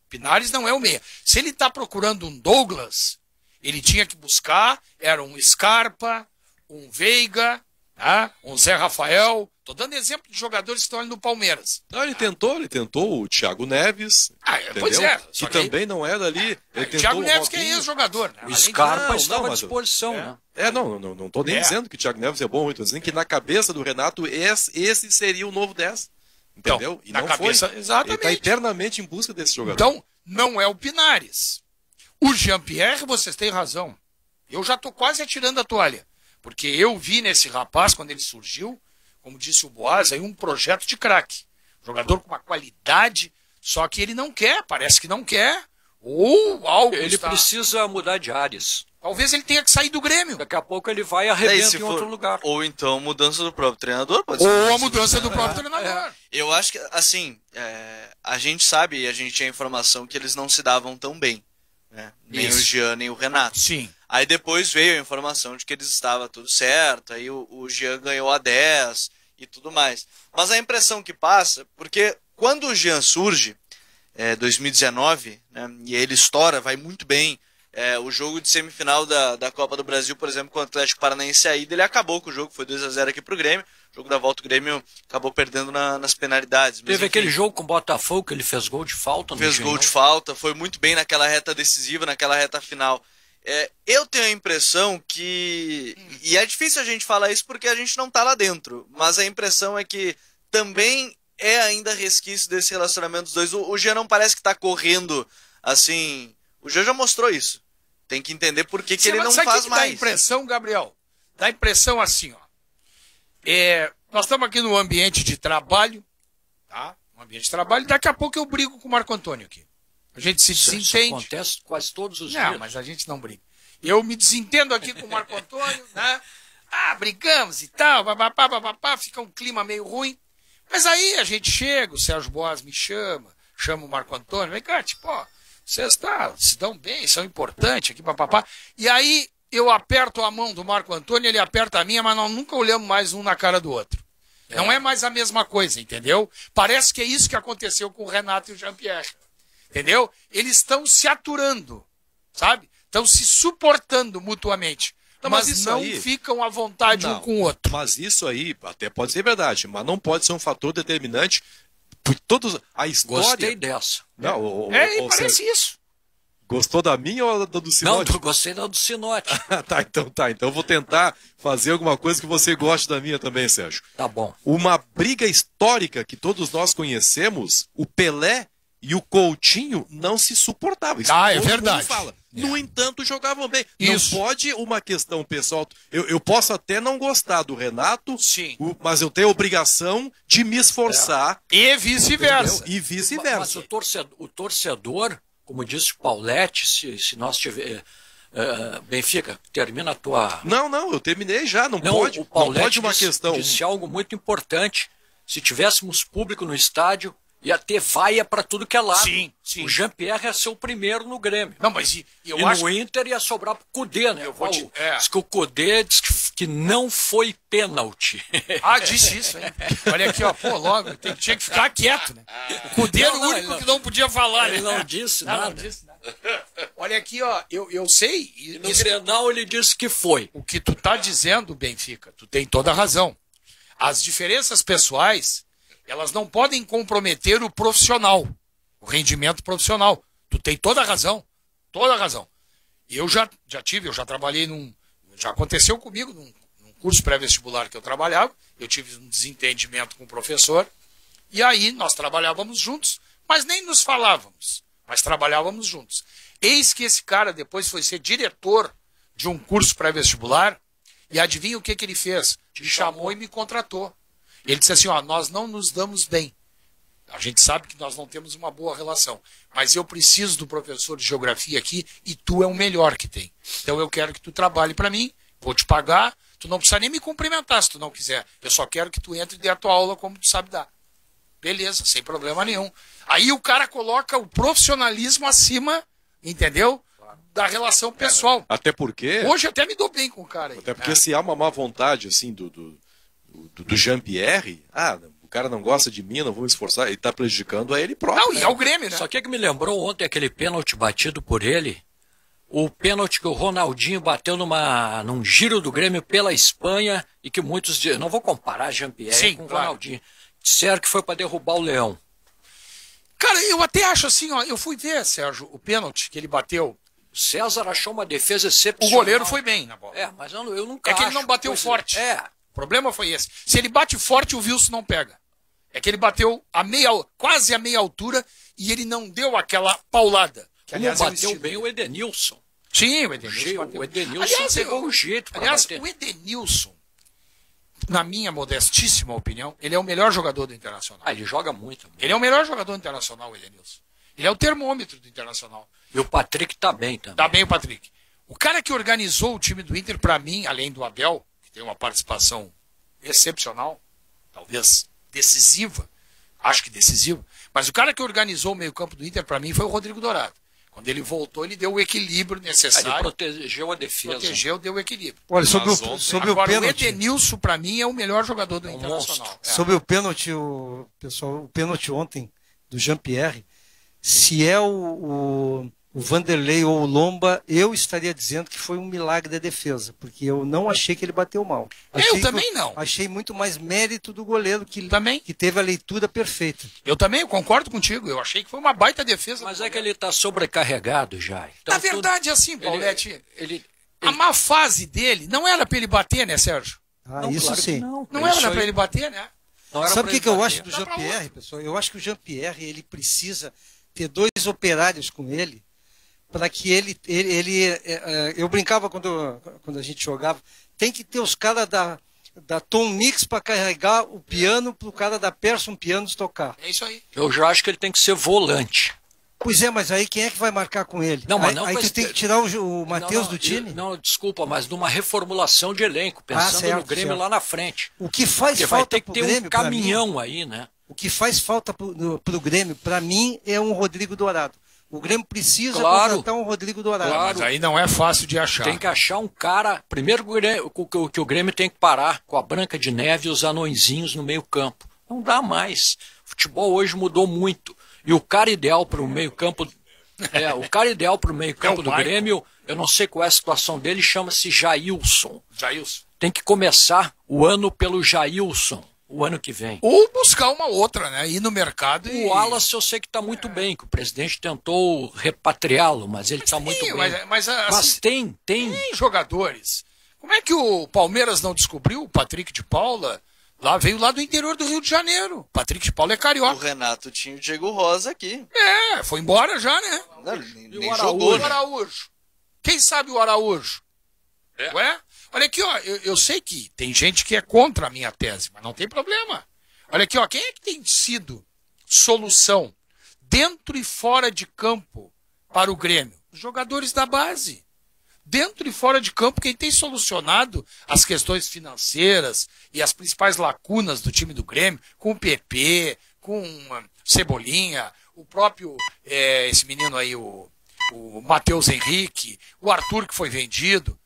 O Pinares não é o meia. Se ele está procurando um Douglas, ele tinha que buscar, era um Scarpa, um Veiga, tá? Um Zé Rafael. Estou dando exemplo de jogadores que estão ali no Palmeiras. Não, ele tentou o Thiago Neves. Pois é. Que também não era ali. Ele tentou Thiago Neves, o que é ex-jogador. Né? O Scarpa estava à mas- disposição, né? Não estou nem dizendo que o Thiago Neves é bom, estou dizendo que na cabeça do Renato esse seria o novo 10. Entendeu? Então, na cabeça, foi. exatamente. Ele está eternamente em busca desse jogador. Então, não é o Pinares. O Jean-Pierre, vocês têm razão. Eu já estou quase atirando a toalha. Porque eu vi nesse rapaz, quando ele surgiu, como disse o Boaz, aí um projeto de craque. Jogador com uma qualidade, só que ele não quer, parece que não quer. Ou algo Ele precisa mudar de áreas. Talvez ele tenha que sair do Grêmio. Daqui a pouco ele vai arrebenta em outro lugar. Ou então mudança do próprio treinador. Pode ser Ou a mudança do próprio treinador. Eu acho que, assim, a gente sabe e a gente tinha informação que eles não se davam tão bem. Né? Nem Isso. o Jean, nem o Renato. Sim. Aí depois veio a informação de que eles estavam tudo certo, aí o Jean ganhou a 10 e tudo mais. Mas a impressão que passa, porque quando o Jean surge, 2019, né, e ele estoura, vai muito bem, o jogo de semifinal da Copa do Brasil, por exemplo, com o Atlético Paranaense, a ida, ele acabou com o jogo, foi 2-0 aqui pro Grêmio. O jogo da volta, o Grêmio acabou perdendo nas penalidades. Mas, Teve enfim, aquele jogo com o Botafogo que ele fez gol de falta. fez gol de falta, foi muito bem naquela reta decisiva, naquela reta final. Eu tenho a impressão que, e é difícil a gente falar isso porque a gente não tá lá dentro, mas a impressão é que também é ainda resquício desse relacionamento dos dois. O Jean não parece que tá correndo assim. O Jean já mostrou isso. Tem que entender por que ele não faz mais. Dá impressão, Gabriel? Dá impressão assim, ó. Nós estamos aqui no ambiente de trabalho, tá? Um ambiente de trabalho, daqui a pouco eu brigo com o Marco Antônio aqui. A gente se Isso desentende. acontece quase todos os Não, dias. mas a gente não briga. Eu me desentendo aqui com o Marco Antônio, né? Brigamos e tal, papapá, fica um clima meio ruim. Mas aí a gente chega, o Sérgio Boas me chama o Marco Antônio, vem cá, tipo, ó, vocês se dão bem, são importantes aqui, papapá. E aí eu aperto a mão do Marco Antônio, ele aperta a minha, mas nós nunca olhamos mais um na cara do outro. Não é mais a mesma coisa, entendeu? Parece que é isso que aconteceu com o Renato e o Jean-Pierre. Entendeu? Eles estão se aturando, sabe? Estão se suportando mutuamente. Não, mas mas isso não aí- ficam à vontade um com o outro. Mas isso aí até pode ser verdade, mas não pode ser um fator determinante. Por todos a história. Gostei dessa. Não, Parece isso. Gostou da minha ou da do Não, Sinote? eu gostei da do Sinote. Tá. Então eu vou tentar fazer alguma coisa que você goste da minha também, Sérgio. Tá bom. Uma briga histórica que todos nós conhecemos, o Pelé e o Coutinho não se suportavam. Isso É todo mundo verdade. fala. No entanto, jogavam bem. Isso. Não pode uma questão pessoal. Eu posso até não gostar do Renato, Sim. mas eu tenho a obrigação de me esforçar. E vice-versa. E Mas vice-versa. o torcedor, como disse o Pauletti, se nós tiver. Benfica, termina a tua. Não, eu terminei já. Não, Não, pode, o não Pauletti pode uma questão. disse algo muito importante. Se tivéssemos público no estádio, ia ter vaia para tudo que é lado. Sim. O Jean-Pierre ia ser o primeiro no Grêmio. Não, mas eu E acho... no Inter ia sobrar pro Cudê, né? Eu vou te- Diz que o Cudê diz que que não foi pênalti. Ah, disse isso, hein? Olha aqui, ó, pô, logo, tinha que ficar quieto, né? O Cudê era o único que não podia falar, né? Ele não disse nada. Não disse nada. Olha aqui, ó, eu sei. E no Grenal ele disse que foi. O que tu tá dizendo, Benfica, tu tem toda a razão. As diferenças pessoais, elas não podem comprometer o profissional, o rendimento profissional. Tu tem toda a razão, toda a razão. Eu já trabalhei já aconteceu comigo num curso pré-vestibular que eu trabalhava, eu tive um desentendimento com o professor, e aí nós trabalhávamos juntos, mas nem nos falávamos, mas trabalhávamos juntos. Eis que esse cara depois foi ser diretor de um curso pré-vestibular, e adivinha o que ele fez? Me chamou e me contratou. Ele disse assim, ó, nós não nos damos bem. A gente sabe que nós não temos uma boa relação, mas eu preciso do professor de geografia aqui e tu é o melhor que tem. Então eu quero que tu trabalhe para mim, vou te pagar, tu não precisa nem me cumprimentar se tu não quiser. Eu só quero que tu entre e dê a tua aula como tu sabe dar. Beleza, sem problema nenhum. Aí o cara coloca o profissionalismo acima, entendeu? Da relação pessoal. Até porque... Hoje até me dou bem com o cara aí. Até porque se há uma má vontade, assim, do Jean-Pierre, o cara não gosta de mim, não vou me esforçar, ele tá prejudicando a ele próprio. Não, e é o Grêmio, né? Só que me lembrou ontem aquele pênalti batido por ele, o pênalti que o Ronaldinho bateu num giro do Grêmio pela Espanha e que muitos dizem, não vou comparar Jean-Pierre com o Ronaldinho, disseram que foi para derrubar o Leão. Cara, eu até acho assim, ó, eu fui ver, Sérgio, o pênalti que ele bateu. O César achou uma defesa excepcional. O goleiro foi bem na bola. Mas eu nunca É que ele não bateu forte. O problema foi esse. Se ele bate forte, o Wilson não pega. É que ele bateu quase a meia altura e ele não deu aquela paulada. Que, aliás, bateu bem o Edenilson. Sim, o Edenilson. O Edenilson pegou o jeito. Aliás, o Edenilson, na minha modestíssima opinião, ele é o melhor jogador do Internacional. Ele joga muito. Ele é o melhor jogador do Internacional, o Edenilson. Ele é o termômetro do Internacional. E o Patrick tá bem também. Tá bem o Patrick. O cara que organizou o time do Inter, para mim, além do Abel, que tem uma participação excepcional, talvez decisiva, acho que decisiva, mas o cara que organizou o meio-campo do Inter, para mim, foi o Rodrigo Dourado. Quando ele voltou, ele deu o equilíbrio necessário. Ele protegeu a defesa. Protegeu, deu o equilíbrio. Olha, sobre o pênalti. O Edenilson, para mim, é o melhor jogador do Internacional. Sobre o pênalti, pessoal, o pênalti ontem do Jean-Pierre, se é o Vanderlei ou o Lomba, eu estaria dizendo que foi um milagre da defesa, porque eu não achei que ele bateu mal. Eu também não. Achei muito mais mérito do goleiro que teve a leitura perfeita. Eu também concordo contigo, eu achei que foi uma baita defesa. Mas é que ele está sobrecarregado já. Então, na verdade, assim, Paulete, a má fase dele não era para ele bater, né, Sérgio? Não, isso claro sim. Não era para ele bater, né? Sabe o que eu acho do Jean-Pierre, pessoal? Eu acho que o Jean-Pierre, ele precisa ter 2 operários com ele, para que ele eu brincava quando a gente jogava, tem que ter os caras da Tom Mix para carregar o piano para o cara da Persson Pianos tocar. É isso aí. Eu já acho que ele tem que ser volante. Pois é, mas aí quem é que vai marcar com ele? Não, mas aí tu tem que tirar o Matheus do time? Não, desculpa, mas numa reformulação de elenco, pensando no Grêmio lá na frente. O que faz porque falta vai ter que ter um caminhão aí, né? O que faz falta pro Grêmio, para mim, é um Rodrigo Dourado. O Grêmio precisa contratar um Rodrigo Dourado. Claro. Mas aí não é fácil de achar. Tem que achar um cara... Primeiro que o Grêmio tem que parar com a Branca de Neve e os anõezinhos no meio campo. Não dá mais. O futebol hoje mudou muito. E o cara ideal para o meio campo... o cara ideal para o meio campo do Grêmio, eu não sei qual é a situação dele, chama-se Jailson. Tem que começar o ano pelo Jailson. O ano que vem. Ou buscar uma outra, né? Ir no mercado e... O Wallace eu sei que está muito bem, que o presidente tentou repatriá-lo, mas ele está muito bem. Mas assim, tem jogadores. Como é que o Palmeiras não descobriu o Patrick de Paula? Veio lá do interior do Rio de Janeiro. Patrick de Paula é carioca. O Renato tinha o Diego Rosa aqui. Foi embora já, né? Não, nem jogou, né? O Araújo. Quem sabe o Araújo? Ué? Olha aqui, ó, eu sei que tem gente que é contra a minha tese, mas não tem problema. Olha aqui, ó, quem é que tem sido solução dentro e fora de campo para o Grêmio? Os jogadores da base. Dentro e fora de campo, quem tem solucionado as questões financeiras e as principais lacunas do time do Grêmio, com o PP, com Cebolinha, o próprio, esse menino aí, o Matheus Henrique, o Arthur que foi vendido.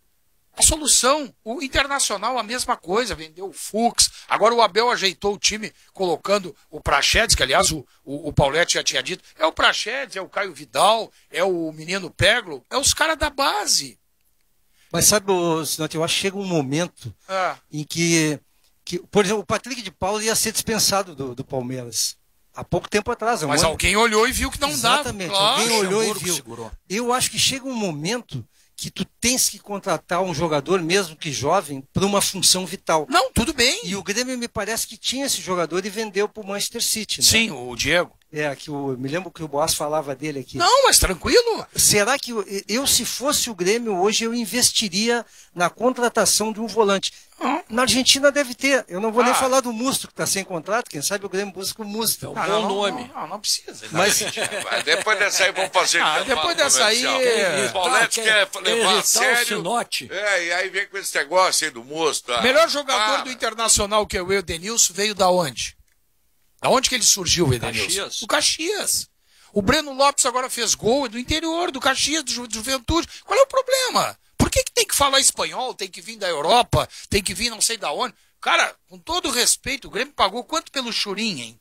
A solução, o Internacional a mesma coisa, vendeu o Fux, agora o Abel ajeitou o time colocando o Praxedes, que aliás o Paulete já tinha dito, é o Praxedes, é o Caio Vidal, é o menino Peglo, é os caras da base. Mas sabe, Sinote, eu acho que chega um momento em que, por exemplo, o Patrick de Paula ia ser dispensado do Palmeiras. Há pouco tempo atrás. Mas alguém olhou e viu que não dava. Exatamente, alguém olhou e viu. Segurou. Eu acho que chega um momento que tu tens que contratar um jogador, mesmo que jovem, para uma função vital. Não, tudo bem. E o Grêmio me parece que tinha esse jogador e vendeu para o Manchester City, né? Sim, o Diego. Me lembro que o Boas falava dele aqui. Não, mas tranquilo. Será que eu, se fosse o Grêmio hoje, eu investiria na contratação de um volante? Na Argentina deve ter. Eu não vou nem falar do Musto, que está sem contrato. Quem sabe o Grêmio busca o Musto. É um bom nome. Não precisa. Mas depois dessa aí vamos fazer. Depois dessa aí. O Paulete quer levar a sério. Sinote. E aí vem com esse negócio aí do Musto. Melhor jogador do Internacional, que é o Edenilson, veio da onde? Da onde que ele surgiu, o Edenilson? Caxias. Do Caxias. O Breno Lopes agora fez gol, é do interior, do Caxias, do Juventude. Qual é o problema? Por que tem que falar espanhol? Tem que vir da Europa? Tem que vir não sei da onde? Cara, com todo respeito, o Grêmio pagou quanto pelo Churin, hein?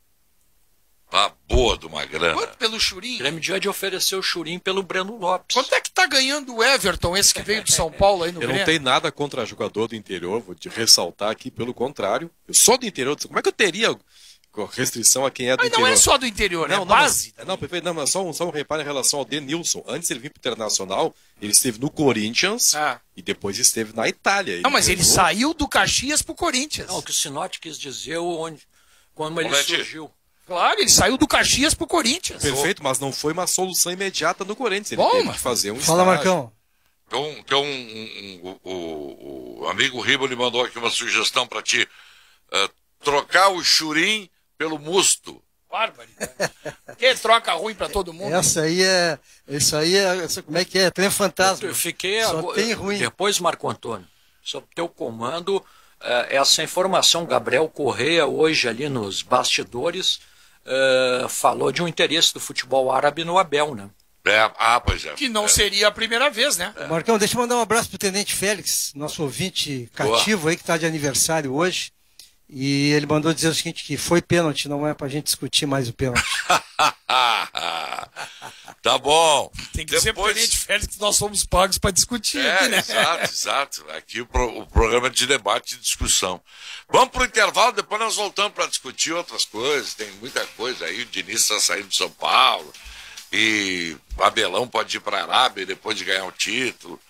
Uma boa de uma grana. Quanto pelo Churin? O Grêmio de oferecer o Churin pelo Breno Lopes. Quanto é que tá ganhando o Everton, esse que veio de São Paulo aí no Eu Grêmio? não tenho nada contra jogador do interior, vou te ressaltar aqui, pelo contrário. Eu sou do interior, como é que eu teria restrição a quem é do Mas interior? não é só do interior, é Não, base. perfeito. Não, mas só um reparo em relação ao Denilson. Antes ele vir para o Internacional, ele esteve no Corinthians e depois esteve na Itália. Não, mas ele saiu do Caxias pro Corinthians. Não, o que o Sinote quis dizer quando ele surgiu. Claro, ele saiu do Caxias pro Corinthians. Perfeito, mas não foi uma solução imediata no Corinthians. Ele Bom, teve que fazer um Fala, Marcão. Então, o amigo Riboli mandou aqui uma sugestão para ti. Trocar o Churin pelo Musto. Bárbaro. Que troca ruim pra todo mundo. Isso aí é, como é que é? Trem fantasma. Eu fiquei Só tem ruim. Depois, Marco Antônio, sob teu comando, essa informação, Gabriel Correia, hoje ali nos bastidores, falou de um interesse do futebol árabe no Abel, né? Pois é. Que não seria a primeira vez, né? Marcão, deixa eu mandar um abraço pro Tenente Félix, nosso ouvinte cativo aí, que está de aniversário hoje. E ele mandou dizer o seguinte, que foi pênalti, não é pra gente discutir mais o pênalti. Tá bom. Tem que ser pro Tenente Félix que nós somos pagos para discutir aqui, né? Exato. Aqui o programa de debate e discussão. Vamos pro intervalo, depois nós voltamos para discutir outras coisas. Tem muita coisa aí. O Diniz está saindo de São Paulo. E o Abelão pode ir para a Arábia depois de ganhar o título.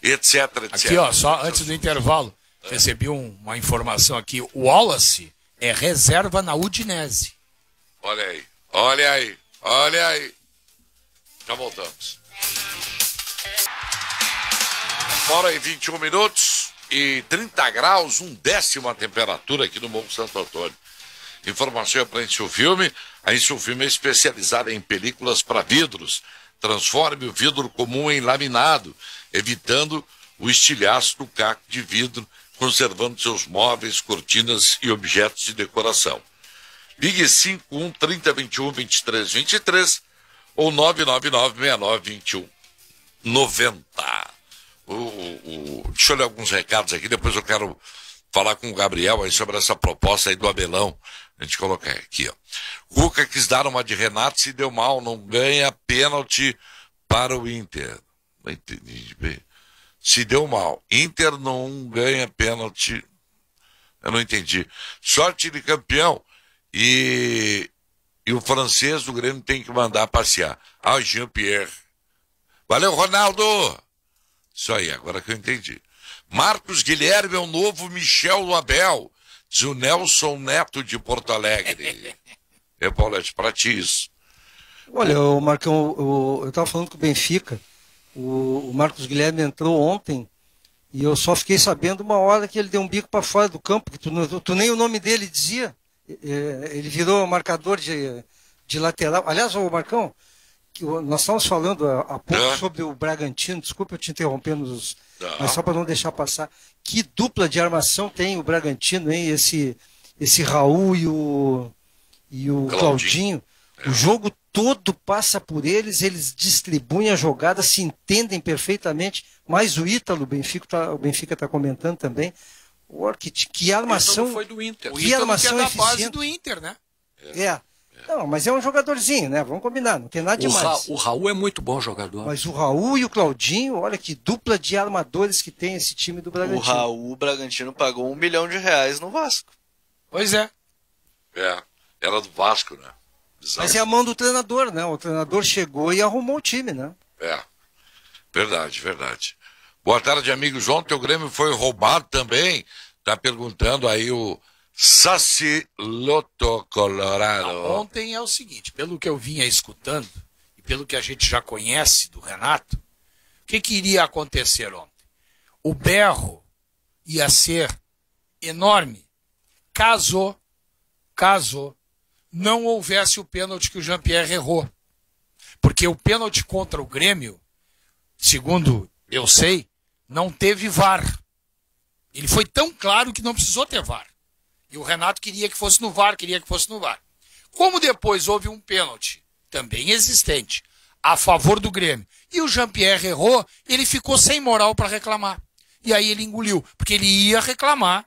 Etc. Aqui, ó, só antes do intervalo. Recebi uma informação aqui. O Wallace é reserva na Udinese. Olha aí. Já voltamos. 1h21 e 30 graus, 1/10 a temperatura aqui no Morro Santo Antônio. Informação para a Insulfilme. A Insulfilme é especializada em películas para vidros. Transforme o vidro comum em laminado, evitando o estilhaço do caco de vidro, conservando seus móveis, cortinas e objetos de decoração. Ligue 51 30 21 23 23 ou 999 69 21 90. Deixa eu ler alguns recados aqui, depois eu quero falar com o Gabriel aí sobre essa proposta aí do Abelão. A gente coloca aqui, ó. Cuca quis dar uma de Renato, se deu mal, não ganha pênalti para o Inter. Não entendi bem. Se deu mal. Inter não ganha pênalti. Eu não entendi. Sorte de campeão. E o francês do Grêmio tem que mandar passear. Jean-Pierre. Valeu, Ronaldo! Isso aí, agora que eu entendi. Marcos Guilherme é o novo Michel do Abel. Diz o Nelson Neto de Porto Alegre. Paulete, pra ti isso. Olha, Marcão, eu estava falando com o Benfica. O Marcos Guilherme entrou ontem e eu só fiquei sabendo uma hora que ele deu um bico para fora do campo, que tu nem o nome dele dizia. Ele virou marcador de lateral. Aliás, Marcão, nós estávamos falando há pouco sobre o Bragantino, desculpa eu te interrompendo, mas só para não deixar passar. Que dupla de armação tem o Bragantino, hein? Esse Raul e o Claudinho. O jogo todo passa por eles, eles distribuem a jogada, se entendem perfeitamente. Mais o Ítalo, o Benfica tá comentando também. Que armação. Não foi do Inter. O Que Ítalo armação que é da base eficiente. do Inter, né? Não, mas é um jogadorzinho, né? Vamos combinar, não tem nada demais. O Raul é muito bom jogador. Mas o Raul e o Claudinho, olha que dupla de armadores que tem esse time do Bragantino. O Raul, o Bragantino pagou R$1 milhão no Vasco. Pois é. Era do Vasco, né? Exato. Mas é a mão do treinador, né? O treinador chegou e arrumou o time, né? Verdade, verdade. Boa tarde, amigos. Ontem o Grêmio foi roubado também. Tá perguntando aí o Saciloto Colorado. Ontem é o seguinte, pelo que eu vinha escutando e pelo que a gente já conhece do Renato, o que iria acontecer ontem? O berro ia ser enorme caso não houvesse o pênalti que o Jean-Pierre errou. Porque o pênalti contra o Grêmio, segundo eu sei, não teve VAR. Ele foi tão claro que não precisou ter VAR. E o Renato queria que fosse no VAR, Como depois houve um pênalti, também existente, a favor do Grêmio, e o Jean-Pierre errou, ele ficou sem moral para reclamar. E aí ele engoliu, porque ele ia reclamar.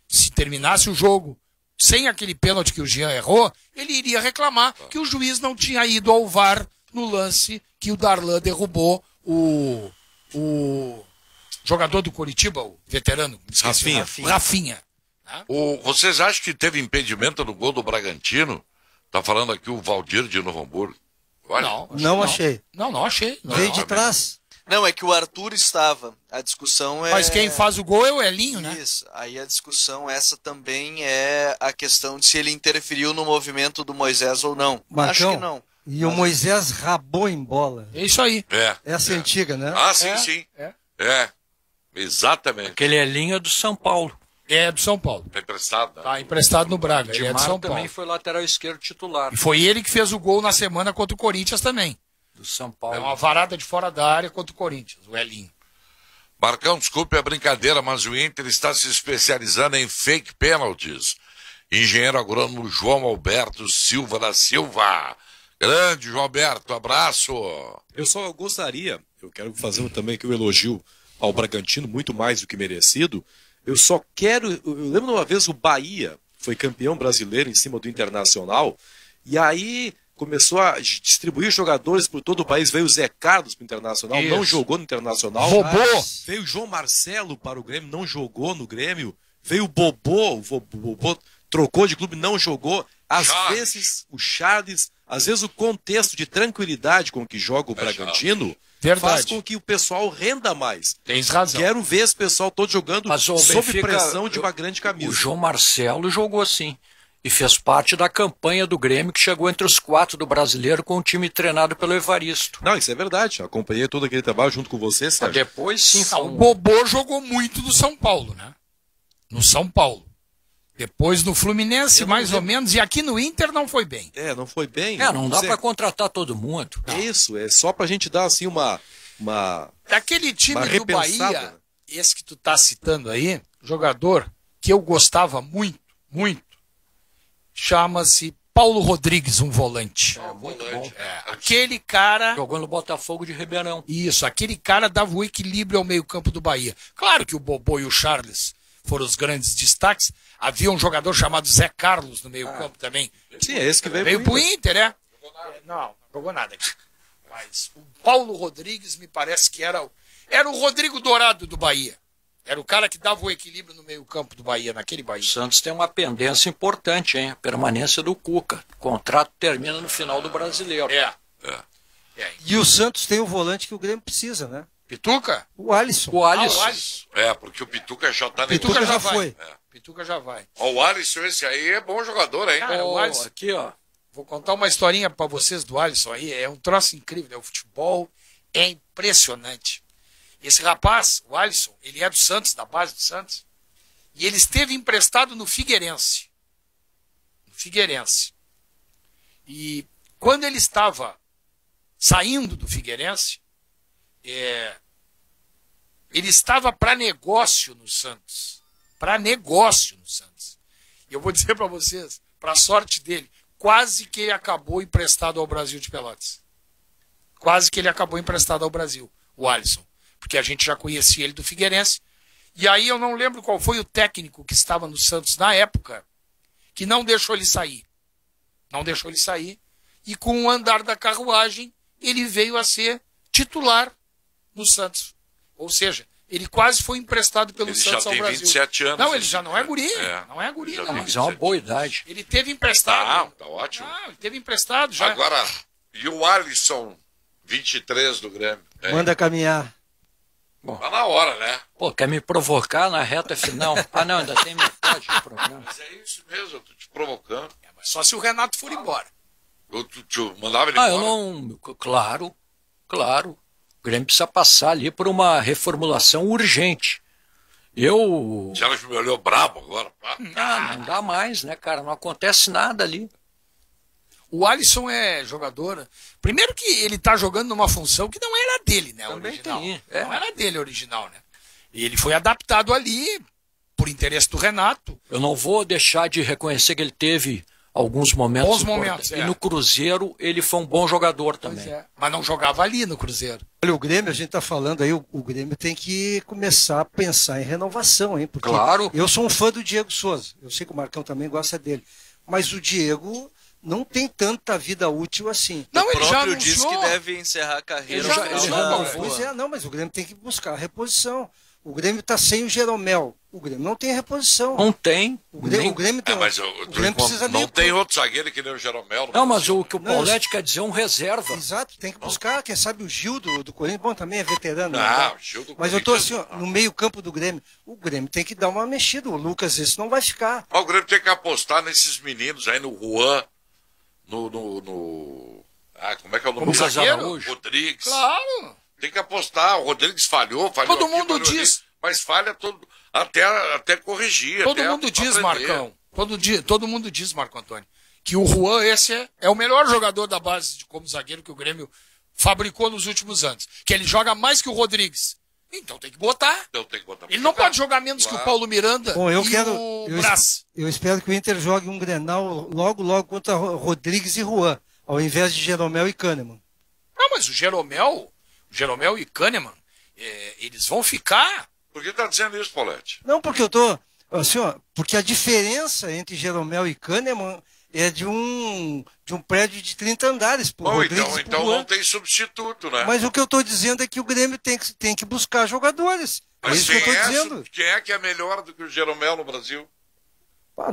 Se terminasse o jogo sem aquele pênalti que o Jean errou, ele iria reclamar que o juiz não tinha ido ao VAR no lance que o Darlan derrubou o jogador do Coritiba, o veterano, Rafinha. Vocês acham que teve impedimento no gol do Bragantino? Tá falando aqui o Valdir de Novo Hamburgo. Não achei. Não achei. Veio de trás. Não, é que o Arthur estava. A discussão é... Mas quem faz o gol é o Elinho, né? Isso. Aí a discussão essa também é a questão de se ele interferiu no movimento do Moisés ou não. Marcão, acho que não. E o Moisés rabou em bola. É isso aí. Essa é antiga, né? Sim. Exatamente. Aquele Elinho é do São Paulo. É do São Paulo. Tá emprestado, né? Tá emprestado no Braga. Ele é do São Paulo. Também foi lateral esquerdo titular. E foi ele que fez o gol na semana contra o Corinthians também. Do São Paulo. É uma varada de fora da área contra o Corinthians, o Elinho. Marcão, desculpe a brincadeira, mas o Inter está se especializando em fake penalties. Engenheiro agrônomo João Alberto Silva da Silva. Grande João Alberto, abraço. Eu só gostaria, eu quero fazer também aqui um elogio ao Bragantino, muito mais do que merecido. Eu lembro uma vez o Bahia foi campeão brasileiro em cima do Internacional, e aí começou a distribuir jogadores por todo o país. Veio o Zé Carlos para o Internacional, não jogou no Internacional. Veio o João Marcelo para o Grêmio, não jogou no Grêmio. Veio o Bobô trocou de clube, não jogou. Às vezes o Charles, às vezes o contexto de tranquilidade com que joga o Bragantino faz com que o pessoal renda mais. Tens razão. Quero ver esse pessoal todo jogando sob pressão de uma grande camisa. O João Marcelo jogou assim. E fez parte da campanha do Grêmio, que chegou entre os 4 do Brasileiro com o time treinado pelo Evaristo. Não, isso é verdade. Acompanhei todo aquele trabalho junto com você, Sérgio. Depois, sim. O Bobô jogou muito no São Paulo, né? No São Paulo. Depois no Fluminense, mais ou menos. E aqui no Inter não foi bem. Não foi bem. Não dá para contratar todo mundo. É isso, é só pra gente dar assim uma Daquele time uma do Bahia, esse que tu tá citando aí, jogador que eu gostava muito, chama-se Paulo Rodrigues, um volante. Muito bom. Aquele cara... Jogou no Botafogo de Ribeirão. Isso, aquele cara dava o equilíbrio ao meio-campo do Bahia. Claro que o Bobô e o Charles foram os grandes destaques. Havia um jogador chamado Zé Carlos no meio-campo também. Sim, é esse que veio pro Inter, né? Não jogou nada aqui. Mas o Paulo Rodrigues me parece que era o Rodrigo Dourado do Bahia. Era o cara que dava o equilíbrio no meio-campo do Bahia, naquele Bahia. O Santos tem uma pendência importante, hein? A permanência do Cuca. O contrato termina no final do Brasileiro. E o Santos tem o volante que o Grêmio precisa, né? Pituca? O Alisson. O Alisson. Porque o Pituca já tá... Pituca já foi. Pituca já vai. O Alisson, esse aí é bom jogador, hein? Cara, o Alisson, aqui, ó. Vou contar uma historinha pra vocês do Alisson aí. É um troço incrível, né? O futebol é impressionante. Esse rapaz, o Alisson, ele é do Santos, da base do Santos, e ele esteve emprestado no Figueirense. E quando ele estava saindo do Figueirense, ele estava para negócio no Santos. E eu vou dizer para vocês, para a sorte dele, quase que ele acabou emprestado ao Brasil de Pelotas. Quase que ele acabou emprestado ao Brasil, o Alisson. Porque a gente já conhecia ele do Figueirense. E aí eu não lembro qual foi o técnico que estava no Santos na época, que não deixou ele sair. Não deixou ele sair. E com o andar da carruagem, ele veio a ser titular no Santos. Ou seja, ele quase foi emprestado pelo Santos ao Brasil. Ele já tem 27 anos. Não, ele já não é guri. Não é guri, não. Mas é uma boa idade. Ele teve emprestado. Tá ótimo. Ele teve emprestado já. Agora, e o Alisson, 23 do Grêmio? Manda caminhar. Tá na hora, né? Pô, quer me provocar na reta final? Não, ainda tem metade do programa. Mas é isso mesmo, eu tô te provocando. Mas só se o Renato for embora. Tu mandava ele embora? Eu não... Claro. O Grêmio precisa passar ali por uma reformulação urgente. Você acha que me olhou brabo agora? Não dá mais, né, cara? Não acontece nada ali. O Alisson é jogador. Primeiro que ele tá jogando numa função que não era dele, né? Também original. tem. Não era dele original, né? E ele foi adaptado ali por interesse do Renato. Eu não vou deixar de reconhecer que ele teve alguns momentos. Bons momentos, E no Cruzeiro ele foi um bom jogador também. Mas não jogava ali no Cruzeiro. Olha, o Grêmio, a gente tá falando aí, o Grêmio tem que começar a pensar em renovação, hein? Porque claro. Eu sou um fã do Diego Souza. Eu sei que o Marcão também gosta dele. Mas o Diego não tem tanta vida útil assim. Não, ele já anunciou. disse que deve encerrar a carreira. Não, mas o Grêmio tem que buscar a reposição. O Grêmio está sem o Jeromel. O Grêmio não tem reposição. Não tem. O Grêmio tem. Mas o Grêmio precisa não tem outro zagueiro que nem o Jeromel. Não, mas o que o Paulete quer dizer é um reserva. Exato, tem que buscar. Quem sabe o Gil do Corinthians, bom, também é veterano. O Gil do mas eu tô assim, ó, no meio campo do Grêmio. O Grêmio tem que dar uma mexida. O Lucas, isso não vai ficar. O Grêmio tem que apostar nesses meninos aí, no Juan, como é que é o nome do zagueiro? Rodrigues. Claro. Tem que apostar. O Rodrigues falhou Todo aqui, mundo diz. Ali, mas falha todo, até corrigir. Todo mundo diz, Marcão. Todo mundo diz, Marco Antônio, que o Juan, esse é o melhor jogador da base como zagueiro que o Grêmio fabricou nos últimos anos. Que ele joga mais que o Rodrigues. Então tem que botar. Ele não pode jogar menos que o Paulo Miranda o Brás. Eu espero que o Inter jogue um Grenal logo contra Rodrigues e Juan, ao invés de Jeromel e Kahneman. Não, mas o Jeromel e Kahneman, eles vão ficar. Por que tá dizendo isso, Paulete? Não, porque eu tô... Assim, ó, porque a diferença entre Jeromel e Kahneman é de um prédio de 30 andares. Então não tem substituto, né? Mas o que eu estou dizendo é que o Grêmio tem que buscar jogadores. Mas é isso que eu estou dizendo. Quem é que é melhor do que o Jeromel no Brasil?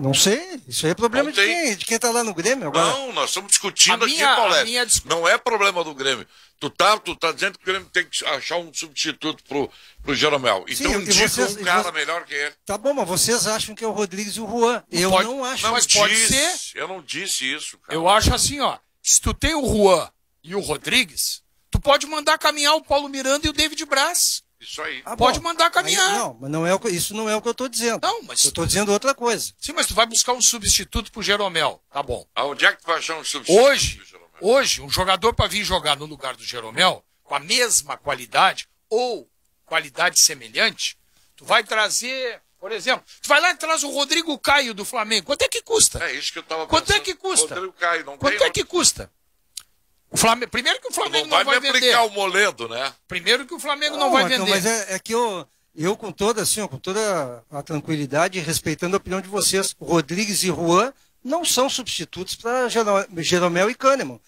Não sei. Isso aí é problema de quem está lá no Grêmio agora. Não, nós estamos discutindo aqui, Paulete. Não é problema do Grêmio. Tu tá dizendo que o Grêmio tem que achar um substituto pro Jeromel. Então diga um cara melhor que ele. Tá bom, mas vocês acham que é o Rodrigues e o Juan. Eu não acho. Não, mas pode ser. Eu não disse isso, cara. Eu acho assim, ó. Se tu tem o Juan e o Rodrigues, tu pode mandar caminhar o Paulo Miranda e o David Braz. Isso aí. Pode mandar caminhar. Aí, não, mas isso não é o que eu estou dizendo. Não, mas... Eu estou dizendo outra coisa. Sim, mas tu vai buscar um substituto pro Jeromel. Tá bom. Aonde é que tu vai achar um substituto? Hoje, um jogador para vir jogar no lugar do Jeromel, com a mesma qualidade ou qualidade semelhante, tu vai trazer, por exemplo, tu vai lá e traz o Rodrigo Caio do Flamengo. Quanto é que custa? É isso que eu tava pensando. Quanto é que custa? Rodrigo Caio, não Quanto é que custa? O Flamengo, primeiro que o Flamengo não vai vender. Aplicar o Moledo, né? Primeiro que o Flamengo não vai vender. Mas é que eu com toda a tranquilidade, respeitando a opinião de vocês, Rodrigues e Juan não são substitutos para Jeromel e Kahneman.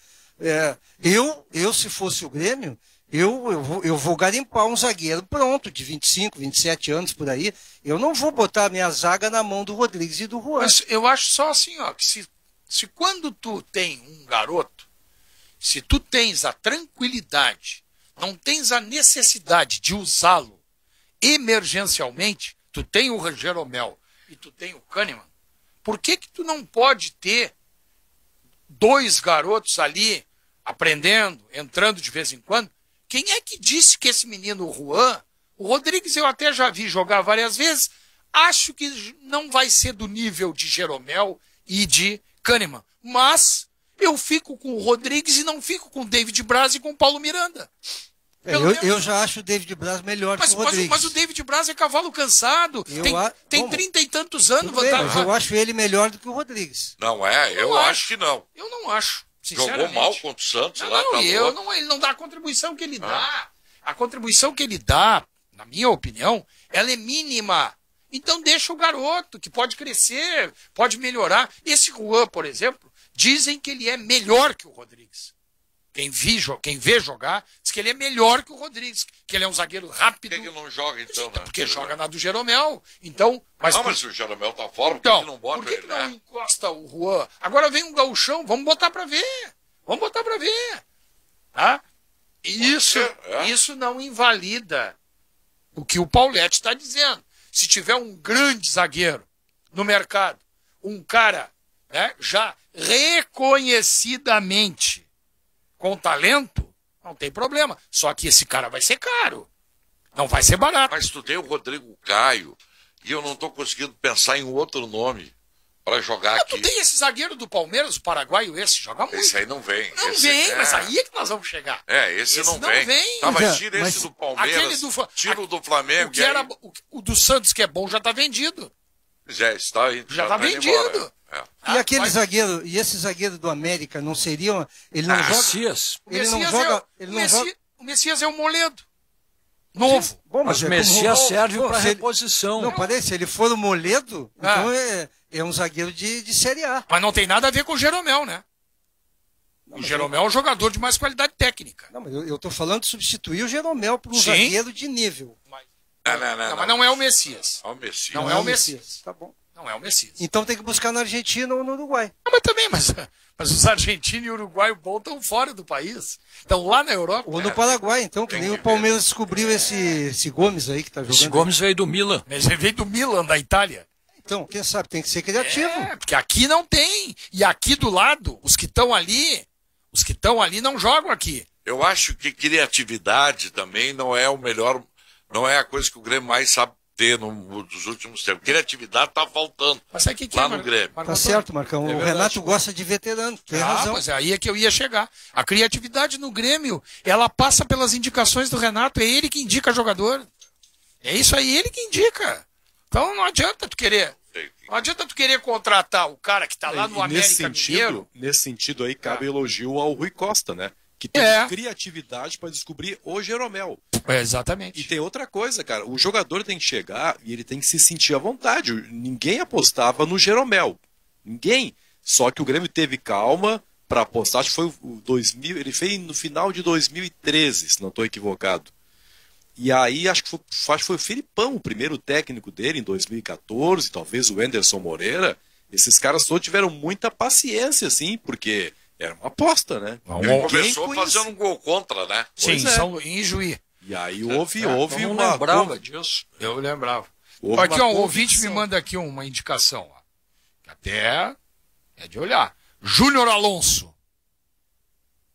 Eu, se fosse o Grêmio, eu vou garimpar um zagueiro pronto, de 25, 27 anos por aí. Eu não vou botar a minha zaga na mão do Rodrigues e do Juan. Mas eu acho só assim, ó, que se quando tu tem um garoto, se tu tens a tranquilidade, não tens a necessidade de usá-lo emergencialmente, tu tem o Jeromel e tu tem o Kahneman, por que tu não pode ter dois garotos ali aprendendo, entrando de vez em quando? Quem é que disse que esse menino Juan, o Rodrigues eu até já vi jogar várias vezes, acho que não vai ser do nível de Jeromel e de Kahneman, mas eu fico com o Rodrigues e não fico com o David Braz e com o Paulo Miranda. Eu já acho o David Braz melhor que o Rodrigues. Mas o David Braz é cavalo cansado. Tem 30 e tantos anos. Mas eu acho ele melhor do que o Rodrigues. Não é? Eu acho que não. Eu não acho. Jogou mal contra o Santos lá. Ele não dá a contribuição que ele dá. A contribuição que ele dá, na minha opinião, ela é mínima. Então deixa o garoto, que pode crescer, pode melhorar. Esse Juan, por exemplo, dizem que ele é melhor que o Rodrigues. Quem vê jogar, diz que ele é melhor que o Rodrigues, que ele é um zagueiro rápido. Por que ele não joga, então? Né? Porque joga na do Jeromel. Então, mas o Jeromel tá fora, então, por que não bota por que ele, não encosta o Juan? Agora vem um gauchão, vamos botar pra ver. Tá? Isso não invalida o que o Pauletti está dizendo. Se tiver um grande zagueiro no mercado, um cara, né, já reconhecidamente com talento, não tem problema. Só que esse cara vai ser caro. Não vai ser barato. Mas tu tem o Rodrigo Caio e eu não estou conseguindo pensar em outro nome para jogar aqui. Tu tem esse zagueiro do Palmeiras, o paraguaio, esse joga muito. Esse aí não vem. Mas aí é que nós vamos chegar. Esse não vem. Tá, mas tira esse do Palmeiras, tira o do Flamengo. O do Santos, que é bom, já tá vendido. Já tá vendido. E aquele zagueiro, e esse zagueiro do América não seriam? Ele não joga. O Messias é o Moledo. Novo. Bom, mas o Messias serve para reposição. Não, parece, se ele for o Moledo, então é um zagueiro de Série A. Mas não tem nada a ver com o Jeromel, né? O Jeromel é um jogador de mais qualidade técnica. Não, mas eu tô falando de substituir o Jeromel por um zagueiro de nível. Mas não é o Messias. Não é o Messias. Tá bom. Não é o Messias. Então tem que buscar na Argentina ou no Uruguai. Mas os argentinos e uruguaios bons estão fora do país. Estão lá na Europa. Ou no Paraguai, então, que nem o Palmeiras descobriu esse Gomes aí que tá jogando. Esse Gomes veio do Milan. Ele veio do Milan, da Itália. Então, quem sabe, tem que ser criativo. Porque aqui não tem. E aqui do lado, os que estão ali não jogam aqui. Eu acho que criatividade também não é o melhor, não é a coisa que o Grêmio mais sabe ter nos últimos tempos. Criatividade tá faltando lá no Grêmio. Tá certo, Marcão. O Renato gosta de veterano. Tem razão. Mas aí é que eu ia chegar. A criatividade no Grêmio, ela passa pelas indicações do Renato. É ele que indica jogador. É isso aí, ele que indica. Então não adianta tu querer. Não adianta tu querer contratar o cara que tá lá no América Mineiro. Nesse sentido aí, cabe elogio ao Rui Costa, né? Que teve criatividade para descobrir o Jeromel. Exatamente. E tem outra coisa, cara. O jogador tem que chegar e ele tem que se sentir à vontade. Ninguém apostava no Jeromel. Ninguém. Só que o Grêmio teve calma para apostar. Acho que foi o 2000. Ele fez no final de 2013, se não estou equivocado. E aí acho que foi o Filipão, o primeiro técnico dele, em 2014, talvez o Anderson Moreira. Esses caras todos tiveram muita paciência, assim, porque era uma aposta, né? Ele começou fazendo um gol contra, né? Sim, em Juí. E aí houve eu uma... lembrava disso. Eu lembrava. Aqui, ó, o ouvinte me manda aqui uma indicação. Ó, que até é de olhar. Júnior Alonso.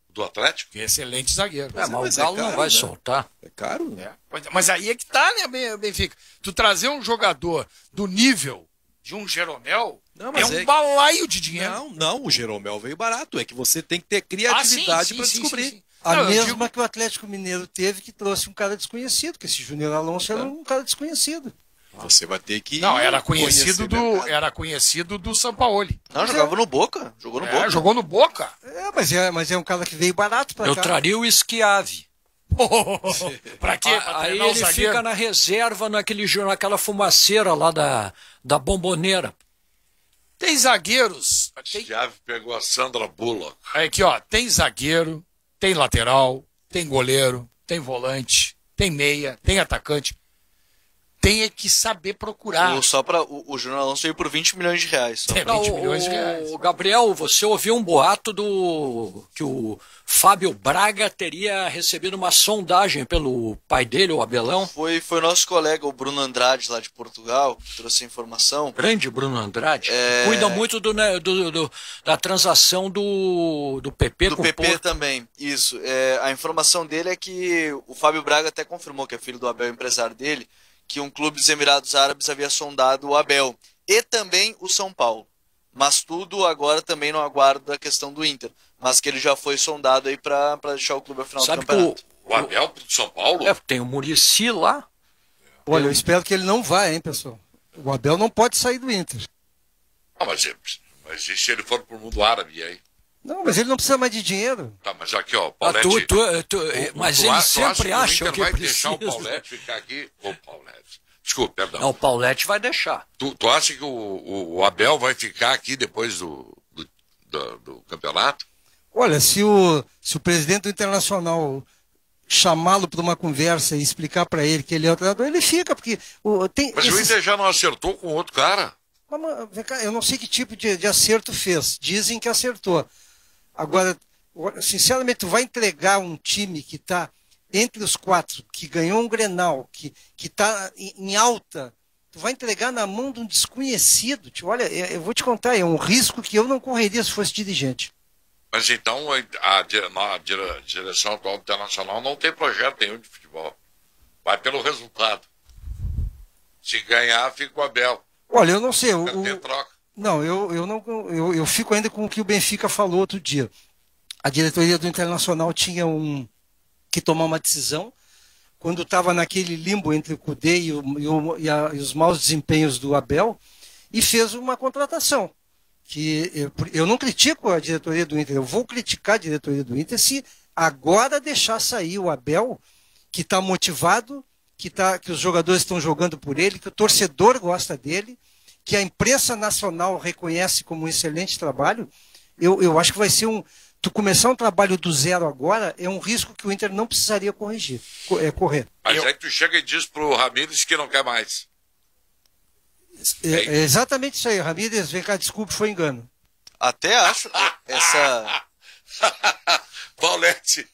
Do Atlético? Que é excelente zagueiro. Mas o Galo não vai soltar. É caro, né? Mas aí é que tá, né, Benfica? Tu trazer um jogador do nível de um Jeromel um balaio de dinheiro. Não, o Jeromel veio barato. É que você tem que ter criatividade para descobrir. Sim. A mesma que o Atlético Mineiro teve, que trouxe um cara desconhecido, que esse Júnior Alonso era um cara desconhecido. Você vai ter que... Não, era conhecido do Sampaoli. Não, jogava no Boca. Jogou no Boca. Jogou no Boca. Mas é um cara que veio barato pra cá. Eu traria o Schiavi. Pra quê? Pra aí ele fica na reserva naquela fumaceira lá da bomboneira. Tem zagueiros. Schiavi pegou a Sandra Bullock. Aqui, ó, tem zagueiro, tem lateral, tem goleiro, tem volante, tem meia, tem atacante. Tem que saber procurar. O Júnior Alonso veio por 20 milhões de reais. 20 milhões de reais. Gabriel, você ouviu um boato que o Fábio Braga teria recebido uma sondagem pelo pai dele, o Abelão? Foi o nosso colega, o Bruno Andrade, lá de Portugal, que trouxe a informação. Grande Bruno Andrade. Cuida muito da transação do PP com o Porto. Do PP também, isso. A informação dele é que o Fábio Braga até confirmou, que é filho do Abel, empresário dele, que um clube dos Emirados Árabes havia sondado o Abel e também o São Paulo. Mas tudo agora também no aguardo da questão do Inter. Mas que ele já foi sondado aí para deixar o clube ao final do campeonato. O Abel pro São Paulo? Tem o Muricy lá. Olha, eu espero que ele não vá, hein, pessoal. O Abel não pode sair do Inter. Ah, mas e se ele for pro mundo árabe aí? Não, mas ele não precisa mais de dinheiro. Tá, mas aqui, ó, Paulete... Mas ele sempre acha que vai precisa. deixar o Paulete ficar aqui? Ô, Paulete. Desculpa, perdão. Não, o Paulete vai deixar. Tu acha que o Abel vai ficar aqui depois do campeonato? Olha, se o presidente do Internacional chamá-lo para uma conversa e explicar para ele que ele é o treinador, ele fica, porque... Mas o Inter já não acertou com outro cara? Mas, vem cá, eu não sei que tipo de acerto fez. Dizem que acertou. Agora, sinceramente, tu vai entregar um time que está entre os 4, que ganhou um Grenal, que está em alta, tu vai entregar na mão de um desconhecido. Olha, eu vou te contar, é um risco que eu não correria se fosse dirigente. Mas então a direção atual do Internacional não tem projeto nenhum de futebol. Vai pelo resultado. Se ganhar, fica o Abel. Olha, eu não sei. Troca. Não, eu fico ainda com o que o Benfica falou outro dia. A diretoria do Internacional tinha que tomar uma decisão quando estava naquele limbo entre o Cudê e os maus desempenhos do Abel, e fez uma contratação. Que eu não critico a diretoria do Inter, eu vou criticar a diretoria do Inter se agora deixar sair o Abel, que está motivado, que os jogadores estão jogando por ele, que o torcedor gosta dele, que a imprensa nacional reconhece como um excelente trabalho. Eu acho que vai ser tu começar um trabalho do zero agora é um risco que o Inter não precisaria correr. Mas aí tu chega e diz pro Ramírez que não quer mais. É exatamente isso aí, Ramírez, vem cá, desculpe, foi engano. Até acho essa... Paulete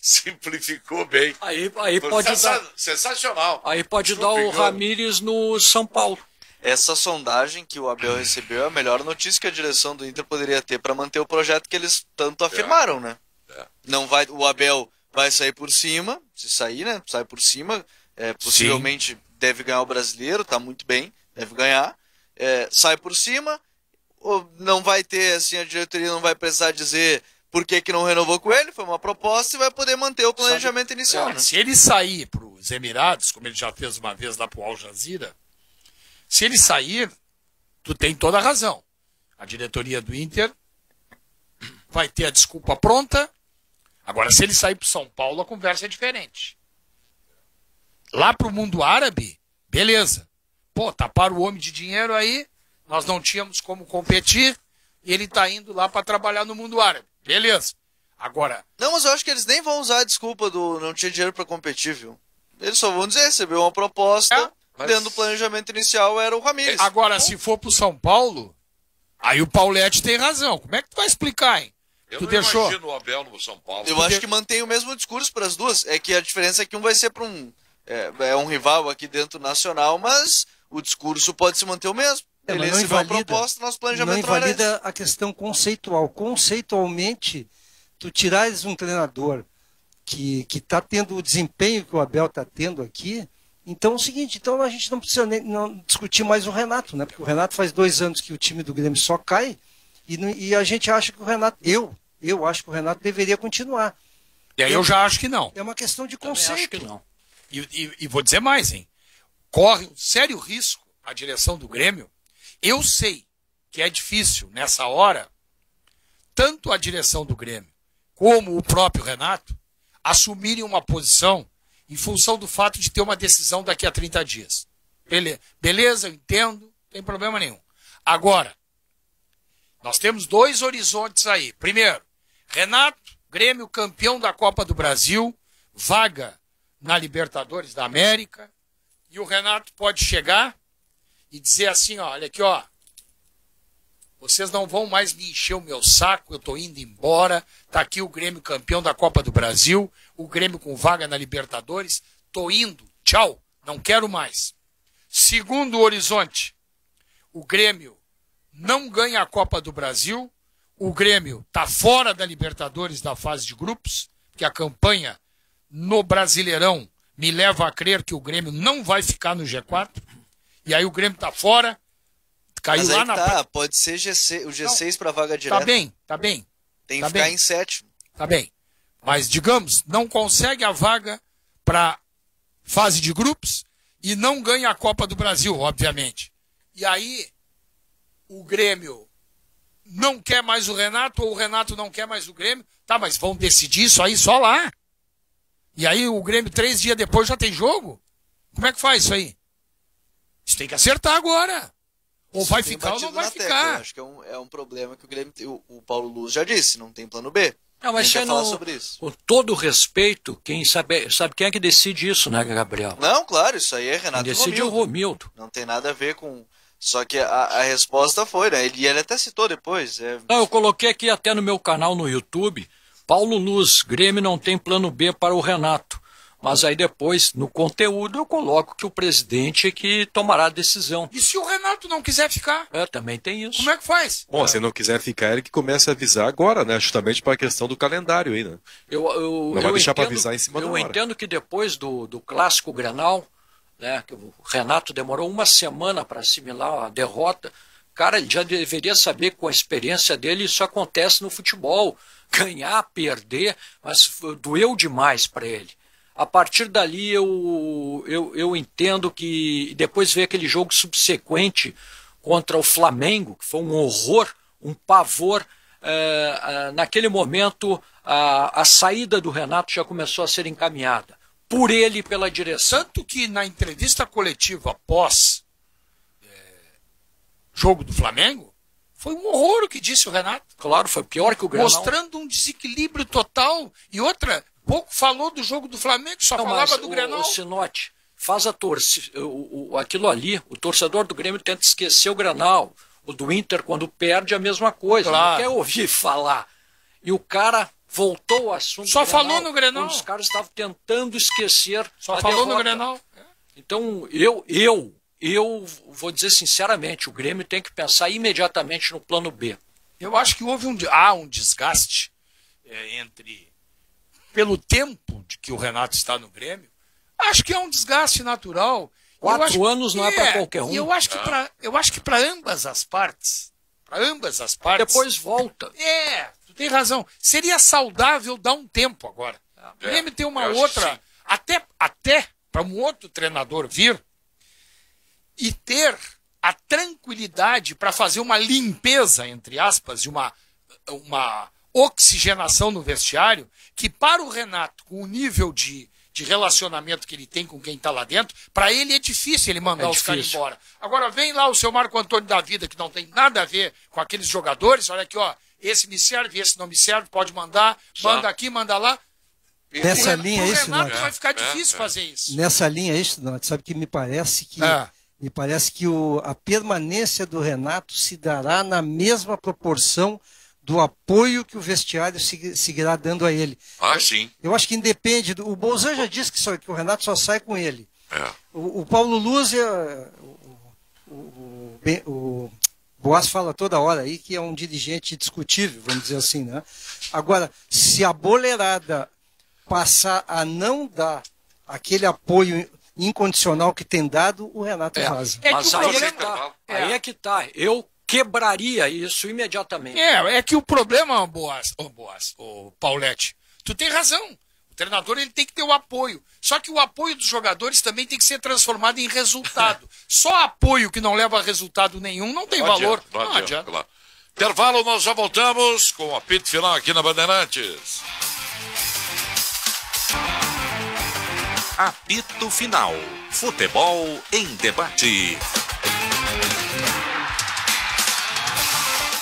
simplificou bem. Aí pode dar... Sensacional. Aí pode dar o Ramírez no São Paulo. Essa sondagem que o Abel recebeu é a melhor notícia que a direção do Inter poderia ter para manter o projeto que eles tanto afirmaram, né? Não vai, o Abel vai sair por cima, se sair, né? Sai por cima, possivelmente deve ganhar o Brasileiro, tá muito bem, deve ganhar. Sai por cima, não vai ter, assim, a diretoria não vai precisar dizer por que não renovou com ele, foi uma proposta e vai poder manter o planejamento inicial, né? Se ele sair para os Emirados, como ele já fez uma vez lá para o Al Jazeera, se ele sair, tu tem toda a razão. A diretoria do Inter vai ter a desculpa pronta. Agora, se ele sair para São Paulo, a conversa é diferente. Lá para o mundo árabe, beleza. Pô, taparam o homem de dinheiro aí, nós não tínhamos como competir, e ele está indo lá para trabalhar no mundo árabe. Beleza. Agora... Não, mas eu acho que eles nem vão usar a desculpa do não tinha dinheiro para competir, viu? Eles só vão dizer, recebeu uma proposta... Dentro do planejamento inicial era o Ramírez. Agora, se for pro São Paulo, aí o Paulete tem razão. Como é que tu vai explicar, hein? Eu não imagino o Abel no São Paulo. Eu acho que mantém o mesmo discurso para as duas. É que a diferença é que um vai ser para um rival aqui dentro nacional, mas o discurso pode se manter o mesmo. Ele recebeu uma proposta, nosso planejamento não invalida a questão conceitual. Conceitualmente, tu tirares um treinador que está tendo o desempenho que o Abel está tendo aqui. Então é o seguinte, então a gente não precisa não discutir mais o Renato, né? Porque o Renato faz 2 anos que o time do Grêmio só cai e a gente acha que o Renato, eu acho que o Renato deveria continuar. E aí eu já acho que não. É uma questão de Também conceito. acho que não. E vou dizer mais, hein? Corre um sério risco a direção do Grêmio. Eu sei que é difícil nessa hora, tanto a direção do Grêmio como o próprio Renato assumirem uma posição em função do fato de ter uma decisão daqui a 30 dias. Beleza, eu entendo, não tem problema nenhum. Agora, nós temos 2 horizontes aí. Primeiro, Renato, Grêmio campeão da Copa do Brasil, vaga na Libertadores da América, e o Renato pode chegar e dizer assim, ó, olha aqui, ó, vocês não vão mais me encher o meu saco, eu estou indo embora, está aqui o Grêmio campeão da Copa do Brasil, o Grêmio com vaga na Libertadores, estou indo, tchau, não quero mais. Segundo horizonte, o Grêmio não ganha a Copa do Brasil, o Grêmio está fora da Libertadores da fase de grupos, que a campanha no Brasileirão me leva a crer que o Grêmio não vai ficar no G4, e aí o Grêmio está fora, caiu mas lá aí na... pode ser o G6 para vaga direta. Tá bem. Tem que ficar em 7º. Tá bem. mas digamos, não consegue a vaga para fase de grupos e não ganha a Copa do Brasil, obviamente. E aí o Grêmio não quer mais o Renato, ou o Renato não quer mais o Grêmio. Tá, mas vão decidir isso aí só lá. E aí o Grêmio 3 dias depois já tem jogo? Como é que faz isso aí? Isso tem que acertar agora. Ou vai ficar ou não vai ficar. Acho que é um problema que o Grêmio, o Paulo Luz já disse, não tem plano B. Não, mas quer falar sobre isso. Com todo respeito, quem sabe quem é que decide isso, né, Gabriel? Não, claro, isso aí é Renato Quem decide é o Romildo. Não tem nada a ver com... Só que a resposta foi, né? Ele até citou depois. Não, eu coloquei aqui até no meu canal no YouTube, Paulo Luz, Grêmio não tem plano B para o Renato. Mas aí depois, no conteúdo, eu coloco que o presidente é que tomará a decisão. E se o Renato não quiser ficar? Também tem isso. Como é que faz? Bom, se não quiser ficar, ele que comece a avisar agora, né? Justamente para a questão do calendário aí, né? Não vai deixar para avisar em cima da hora. Eu entendo que depois do clássico Grenal, né, que o Renato demorou uma semana para assimilar a derrota, cara, ele já deveria saber que com a experiência dele isso acontece no futebol. Ganhar, perder, mas doeu demais para ele. A partir dali eu entendo que depois veio aquele jogo subsequente contra o Flamengo, que foi um horror, um pavor. Naquele momento a saída do Renato já começou a ser encaminhada por ele e pela direção. Tanto que na entrevista coletiva após jogo do Flamengo, foi um horror o que disse o Renato. Claro, foi pior que o Grenal. Mostrando um desequilíbrio total. E outra, pouco falou do jogo do Flamengo, só falava do Grenal. O Sinote faz a torcida, aquilo ali, o torcedor do Grêmio tenta esquecer o Grenal. O do Inter, quando perde, é a mesma coisa. Claro. Não quer ouvir falar. E o cara voltou ao assunto. Só falou no Grenal. Os caras estavam tentando esquecer. Só falou no Grenal. Então, eu vou dizer sinceramente, o Grêmio tem que pensar imediatamente no plano B. Eu acho que houve um desgaste pelo tempo de que o Renato está no Grêmio. Acho que é um desgaste natural. 4 anos não é para qualquer um. Eu acho que para ambas as partes. Depois volta. Tu tem razão. Seria saudável dar um tempo agora. O Grêmio tem uma outra. Até para um outro treinador vir e ter a tranquilidade para fazer uma limpeza, entre aspas, de uma oxigenação no vestiário, que para o Renato, com o nível de relacionamento que ele tem com quem está lá dentro, para ele é difícil ele mandar os caras embora. Agora vem lá o seu Marco Antônio da Vida, que não tem nada a ver com aqueles jogadores, olha aqui, ó, esse me serve, esse não me serve, pode mandar, manda aqui, manda lá. Nessa linha isso, Renato vai ficar difícil fazer isso. Nessa linha isso, não, sabe que me parece que a permanência do Renato se dará na mesma proporção do apoio que o vestiário seguirá dando a ele. Sim. Eu acho que independe. O Bolzan já disse que o Renato só sai com ele. O Paulo Luz, o Boas fala toda hora aí que é um dirigente discutível, vamos dizer assim, né? Agora, se a boleirada passar a não dar aquele apoio incondicional que tem dado, o Renato vaza. Mas aí é que tá. Eu quebraria isso imediatamente. É que o problema, o Paulete, tu tem razão. O treinador ele tem que ter o apoio. Só que o apoio dos jogadores também tem que ser transformado em resultado. Só apoio que não leva a resultado nenhum não tem valor. Não adianta. Claro. Intervalo, nós já voltamos com o apito final aqui na Bandeirantes. Apito final. Futebol em debate.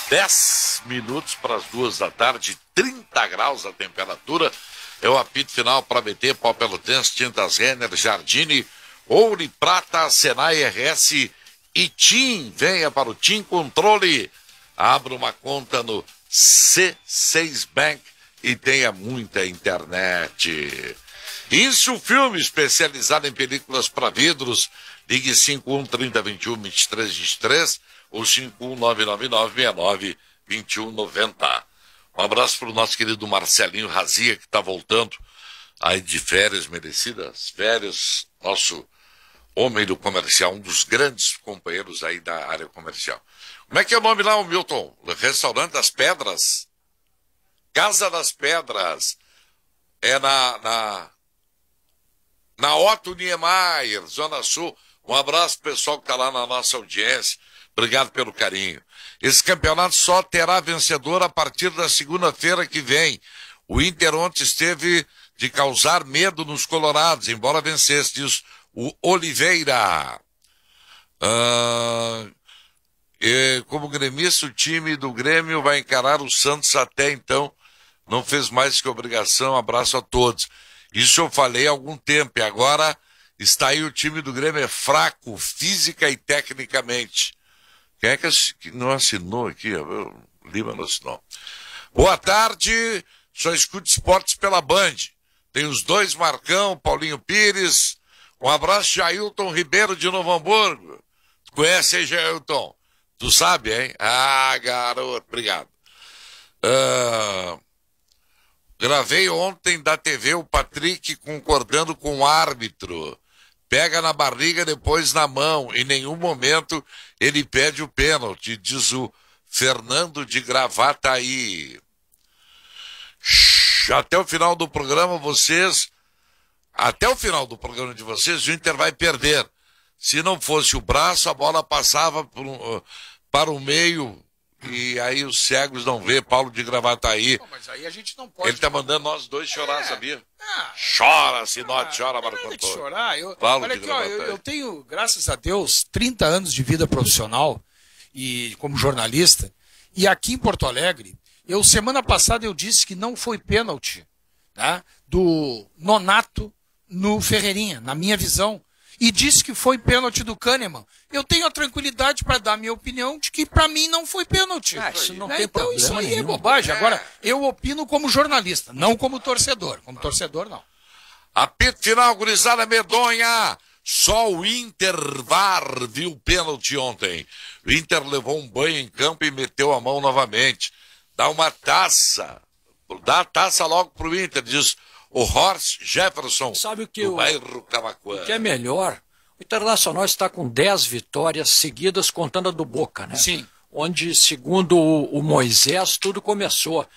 10 minutos para as 2 da tarde, 30 graus a temperatura. É o apito final para BT, Pau Pelotense, Tintas Renner, Jardine, Ouro e Prata, Senai RS e TIM. Venha para o TIM Controle. Abra uma conta no C6 Bank e tenha muita internet. Isso, filme especializado em películas para vidros. Ligue 51-30-21-23-23 ou 51-999-69-2190. Um abraço para o nosso querido Marcelinho Razia, que está voltando aí de férias merecidas. Férias, nosso homem do comercial, um dos grandes companheiros aí da área comercial. Como é que é o nome lá, o Milton? Restaurante das Pedras? Casa das Pedras. é na Otto Niemeyer, Zona Sul. Um abraço pro pessoal que está lá na nossa audiência. Obrigado pelo carinho. Esse campeonato só terá vencedor a partir da segunda-feira que vem. O Inter ontem esteve de causar medo nos colorados, embora vencesse, diz o Oliveira. Como gremista, o time do Grêmio vai encarar o Santos até então. Não fez mais que obrigação. Abraço a todos. Isso eu falei há algum tempo. E agora está aí o time do Grêmio, é fraco, física e tecnicamente. Quem é que não assinou aqui? O Lima não assinou. Boa tarde. Só escuto esportes pela Band. Tem os dois, Marcão, Paulinho Pires. Um abraço, Jailton Ribeiro de Novo Hamburgo. Conhece aí, Jailton? Tu sabe, hein? Ah, garoto, obrigado. Gravei ontem da TV o Patrick concordando com o árbitro. Pega na barriga, depois na mão. Em nenhum momento ele pede o pênalti, diz o Fernando de Gravataí. Até o final do programa Até o final do programa de vocês, o Inter vai perder. Se não fosse o braço, a bola passava para o meio e aí os cegos não vê. Paulo de Gravataí. Mas aí a gente não pode. Ele tá mandando nós dois chorar, sabia? Chora, Sinote, chora, Marco Antônio. Chorar. Olha aqui, eu tenho, graças a Deus, 30 anos de vida profissional e como jornalista. E aqui em Porto Alegre, semana passada eu disse que não foi pênalti, tá, do Nonato no Ferreirinha, na minha visão. E disse que foi pênalti do Kahneman. Eu tenho a tranquilidade para dar minha opinião de que para mim não foi pênalti. Isso não tem então problema isso aí nenhum. é bobagem. Agora, eu opino como jornalista, não como torcedor. Como torcedor, não. Apito final, gurizada medonha. Só o Inter VAR viu pênalti ontem. O Inter levou um banho em campo e meteu a mão novamente. Dá uma taça. Dá a taça logo pro Inter, diz o Horst Jefferson. Sabe o que do bairro Camaquã. O que é melhor? O Internacional está com 10 vitórias seguidas, contando a do Boca, né? Sim. Onde, segundo o Moisés, tudo começou.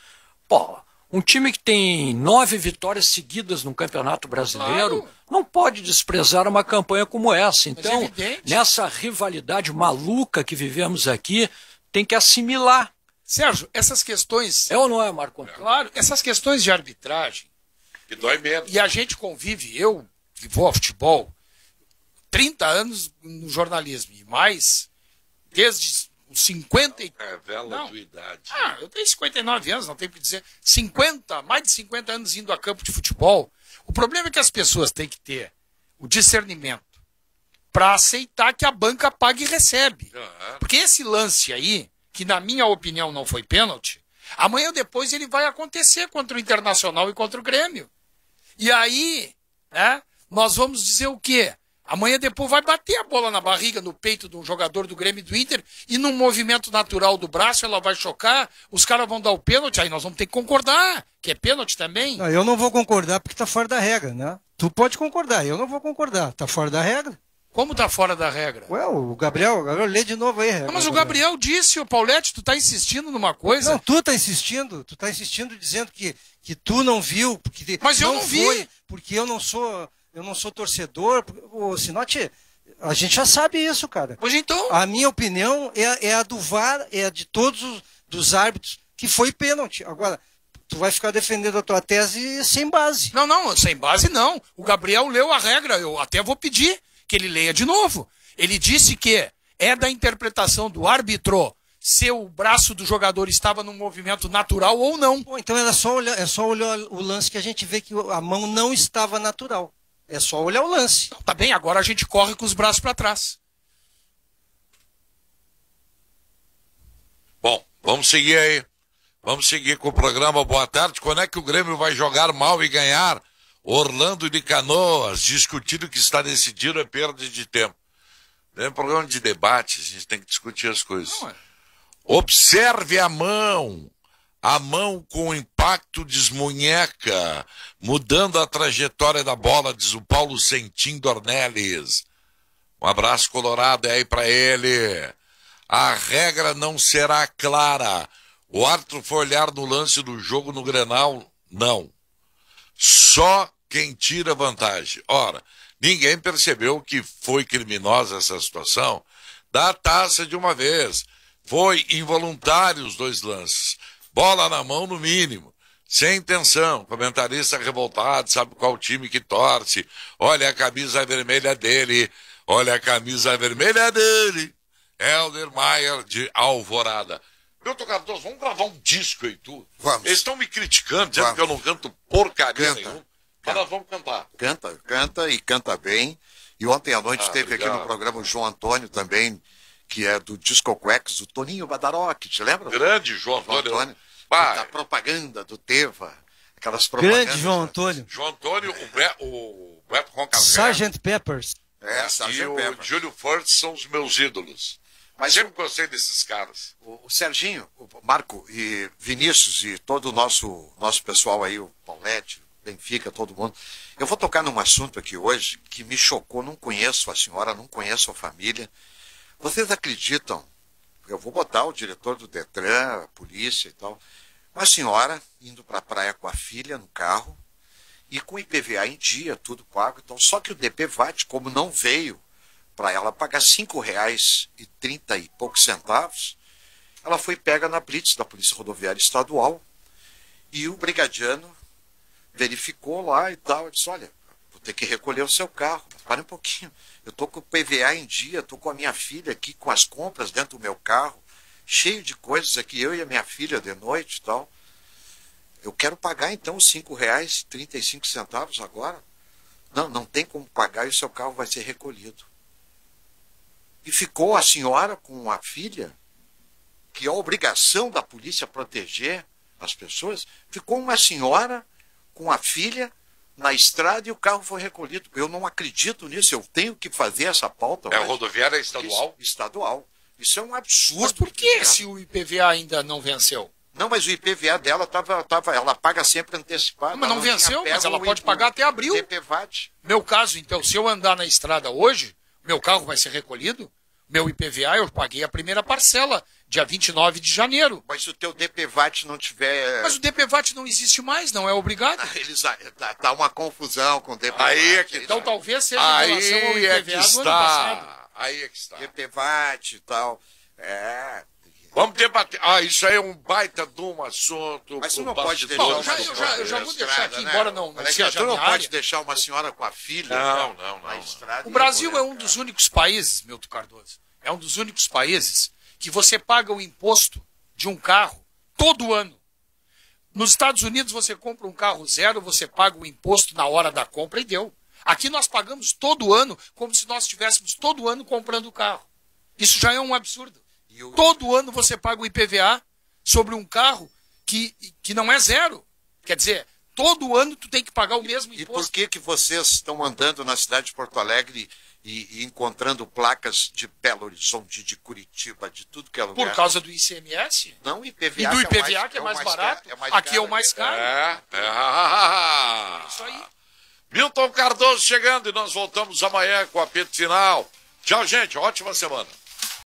Pô, um time que tem 9 vitórias seguidas no Campeonato Brasileiro não pode desprezar uma campanha como essa. Então, nessa rivalidade maluca que vivemos aqui, tem que assimilar. Sérgio, essas questões... É ou não é, Marco Antônio? Claro, essas questões de arbitragem... Que dói menos. E a gente convive, eu que vou ao futebol, 30 anos no jornalismo, e mais, desde os 50... Revela a tua idade. Eu tenho 59 anos, não tem que dizer. Mais de 50 anos indo a campo de futebol. O problema é que as pessoas têm que ter o discernimento para aceitar que a banca paga e recebe. Porque esse lance aí, que na minha opinião não foi pênalti, amanhã ou depois ele vai acontecer contra o Internacional e contra o Grêmio. E aí, né, nós vamos dizer o quê? Amanhã depois vai bater a bola na barriga, no peito de um jogador do Grêmio e do Inter, e num movimento natural do braço ela vai chocar, os caras vão dar o pênalti, aí nós vamos ter que concordar, que é pênalti também. Não, eu não vou concordar porque tá fora da regra, né? Tu pode concordar, eu não vou concordar, tá fora da regra. Como tá fora da regra? Ué, o Gabriel lê de novo aí. Não, mas o Gabriel disse, o Paulete, tu tá insistindo numa coisa. Não, tu tá insistindo dizendo que tu não viu, porque mas eu não vi. Porque eu não sou torcedor. O Sinote, a gente já sabe isso, cara. Pois então. A minha opinião é a do VAR, é a de todos dos árbitros, que foi pênalti. Agora, tu vai ficar defendendo a tua tese sem base. Não, sem base não. O Gabriel leu a regra, eu até vou pedir que ele leia de novo. Ele disse que é da interpretação do árbitro se o braço do jogador estava num movimento natural ou não. Pô, então é só olhar o lance que a gente vê que a mão não estava natural. É só olhar o lance. Então, tá bem, agora a gente corre com os braços para trás. Bom, vamos seguir aí. Vamos seguir com o programa. Boa tarde. Quando é que o Grêmio vai jogar mal e ganhar? Orlando de Canoas, discutindo que está decidido é perda de tempo. É um programa de debate, a gente tem que discutir as coisas. Observe a mão com impacto desmunheca, mudando a trajetória da bola, diz o Paulo Sentim Dornelles. Um abraço colorado aí para ele. A regra não será clara. O árbitro foi olhar no lance do jogo no Grenal? Não. Só quem tira vantagem. Ora, ninguém percebeu que foi criminosa essa situação. Dá a taça de uma vez. Foi involuntário os 2 lances. Bola na mão no mínimo. Sem intenção. Comentarista revoltado, sabe qual time que torce. Olha a camisa vermelha dele. Olha a camisa vermelha dele. Helder Maier de Alvorada. Milton Cardoso, vamos gravar um disco aí, tu? Vamos. Eles estão me criticando, dizendo que eu não canto porcaria nenhuma. Mas nós vamos cantar. Canta e canta bem. E ontem à noite teve obrigado. aqui no programa o João Antônio também, que é do Disco Quacks, o Toninho Badaroc, te lembra? Grande João Antônio. Da propaganda do Teva. Aquelas propagandas. Grande João Antônio. João Antônio, o Beto Roncafé. Sgt. Peppers. E o Júlio Firth são os meus ídolos. Mas sempre gostei desses caras. O Serginho, o Marco e Vinícius e todo o nosso pessoal aí, o Paulete, Benfica, todo mundo. Eu vou tocar num assunto aqui hoje que me chocou. Não conheço a senhora, não conheço a família. Vocês acreditam? Eu vou botar o diretor do Detran, a polícia e tal. Uma senhora indo para a praia com a filha no carro e com IPVA em dia, tudo pago. Então, só que o DPVAT, como não veio para ela pagar R$5,30 e poucos centavos, ela foi pega na blitz da Polícia Rodoviária Estadual e o brigadiano verificou lá e tal. Ele disse, olha, vou ter que recolher o seu carro. Para um pouquinho. Eu estou com o PVA em dia, estou com a minha filha aqui com as compras dentro do meu carro, cheio de coisas aqui, eu e a minha filha de noite e tal. Eu quero pagar então os R$5,35 agora. Não tem como pagar e o seu carro vai ser recolhido. E ficou a senhora com a filha, que é a obrigação da polícia proteger as pessoas, ficou uma senhora com a filha na estrada e o carro foi recolhido. Eu não acredito nisso, eu tenho que fazer essa pauta. É a rodoviária estadual? Estadual. Isso é um absurdo. Mas por que se o IPVA ainda não venceu? Não, mas o IPVA dela ela paga sempre antecipado. Mas não venceu, mas ela pode pagar até abril. DPVAT. Meu caso, então, se eu andar na estrada hoje, meu carro vai ser recolhido? Meu IPVA eu paguei a primeira parcela, dia 29 de janeiro. Mas se o teu DPVAT não tiver... Mas o DPVAT não existe mais, não é obrigado. Tá uma confusão com o DPVAT. Aí é que então talvez seja em relação ao IPVA do ano passado. Aí é que está. DPVAT e tal. Vamos debater. Isso aí é um baita de um assunto. Mas você não pode deixar... Bom, eu já vou deixar aqui, embora não seja tu não minha pode área. deixar uma senhora com a filha Não. na estrada. O Brasil é um dos únicos países, Milton Cardoso, é um dos únicos países que você paga o imposto de um carro todo ano. Nos Estados Unidos você compra um carro zero, você paga o imposto na hora da compra e deu. Aqui nós pagamos todo ano como se nós estivéssemos todo ano comprando o carro. Isso já é um absurdo. Todo ano você paga o IPVA sobre um carro que não é zero. Quer dizer, todo ano tu tem que pagar o mesmo imposto. E por que vocês estão andando na cidade de Porto Alegre e encontrando placas de Belo Horizonte, de Curitiba, de tudo que é lugar? Por causa do ICMS? Não, IPVA. E do IPVA, que é mais barato. Aqui é o mais caro. Isso aí. Milton Cardoso chegando e nós voltamos amanhã com o apito final. Tchau, gente. Ótima semana.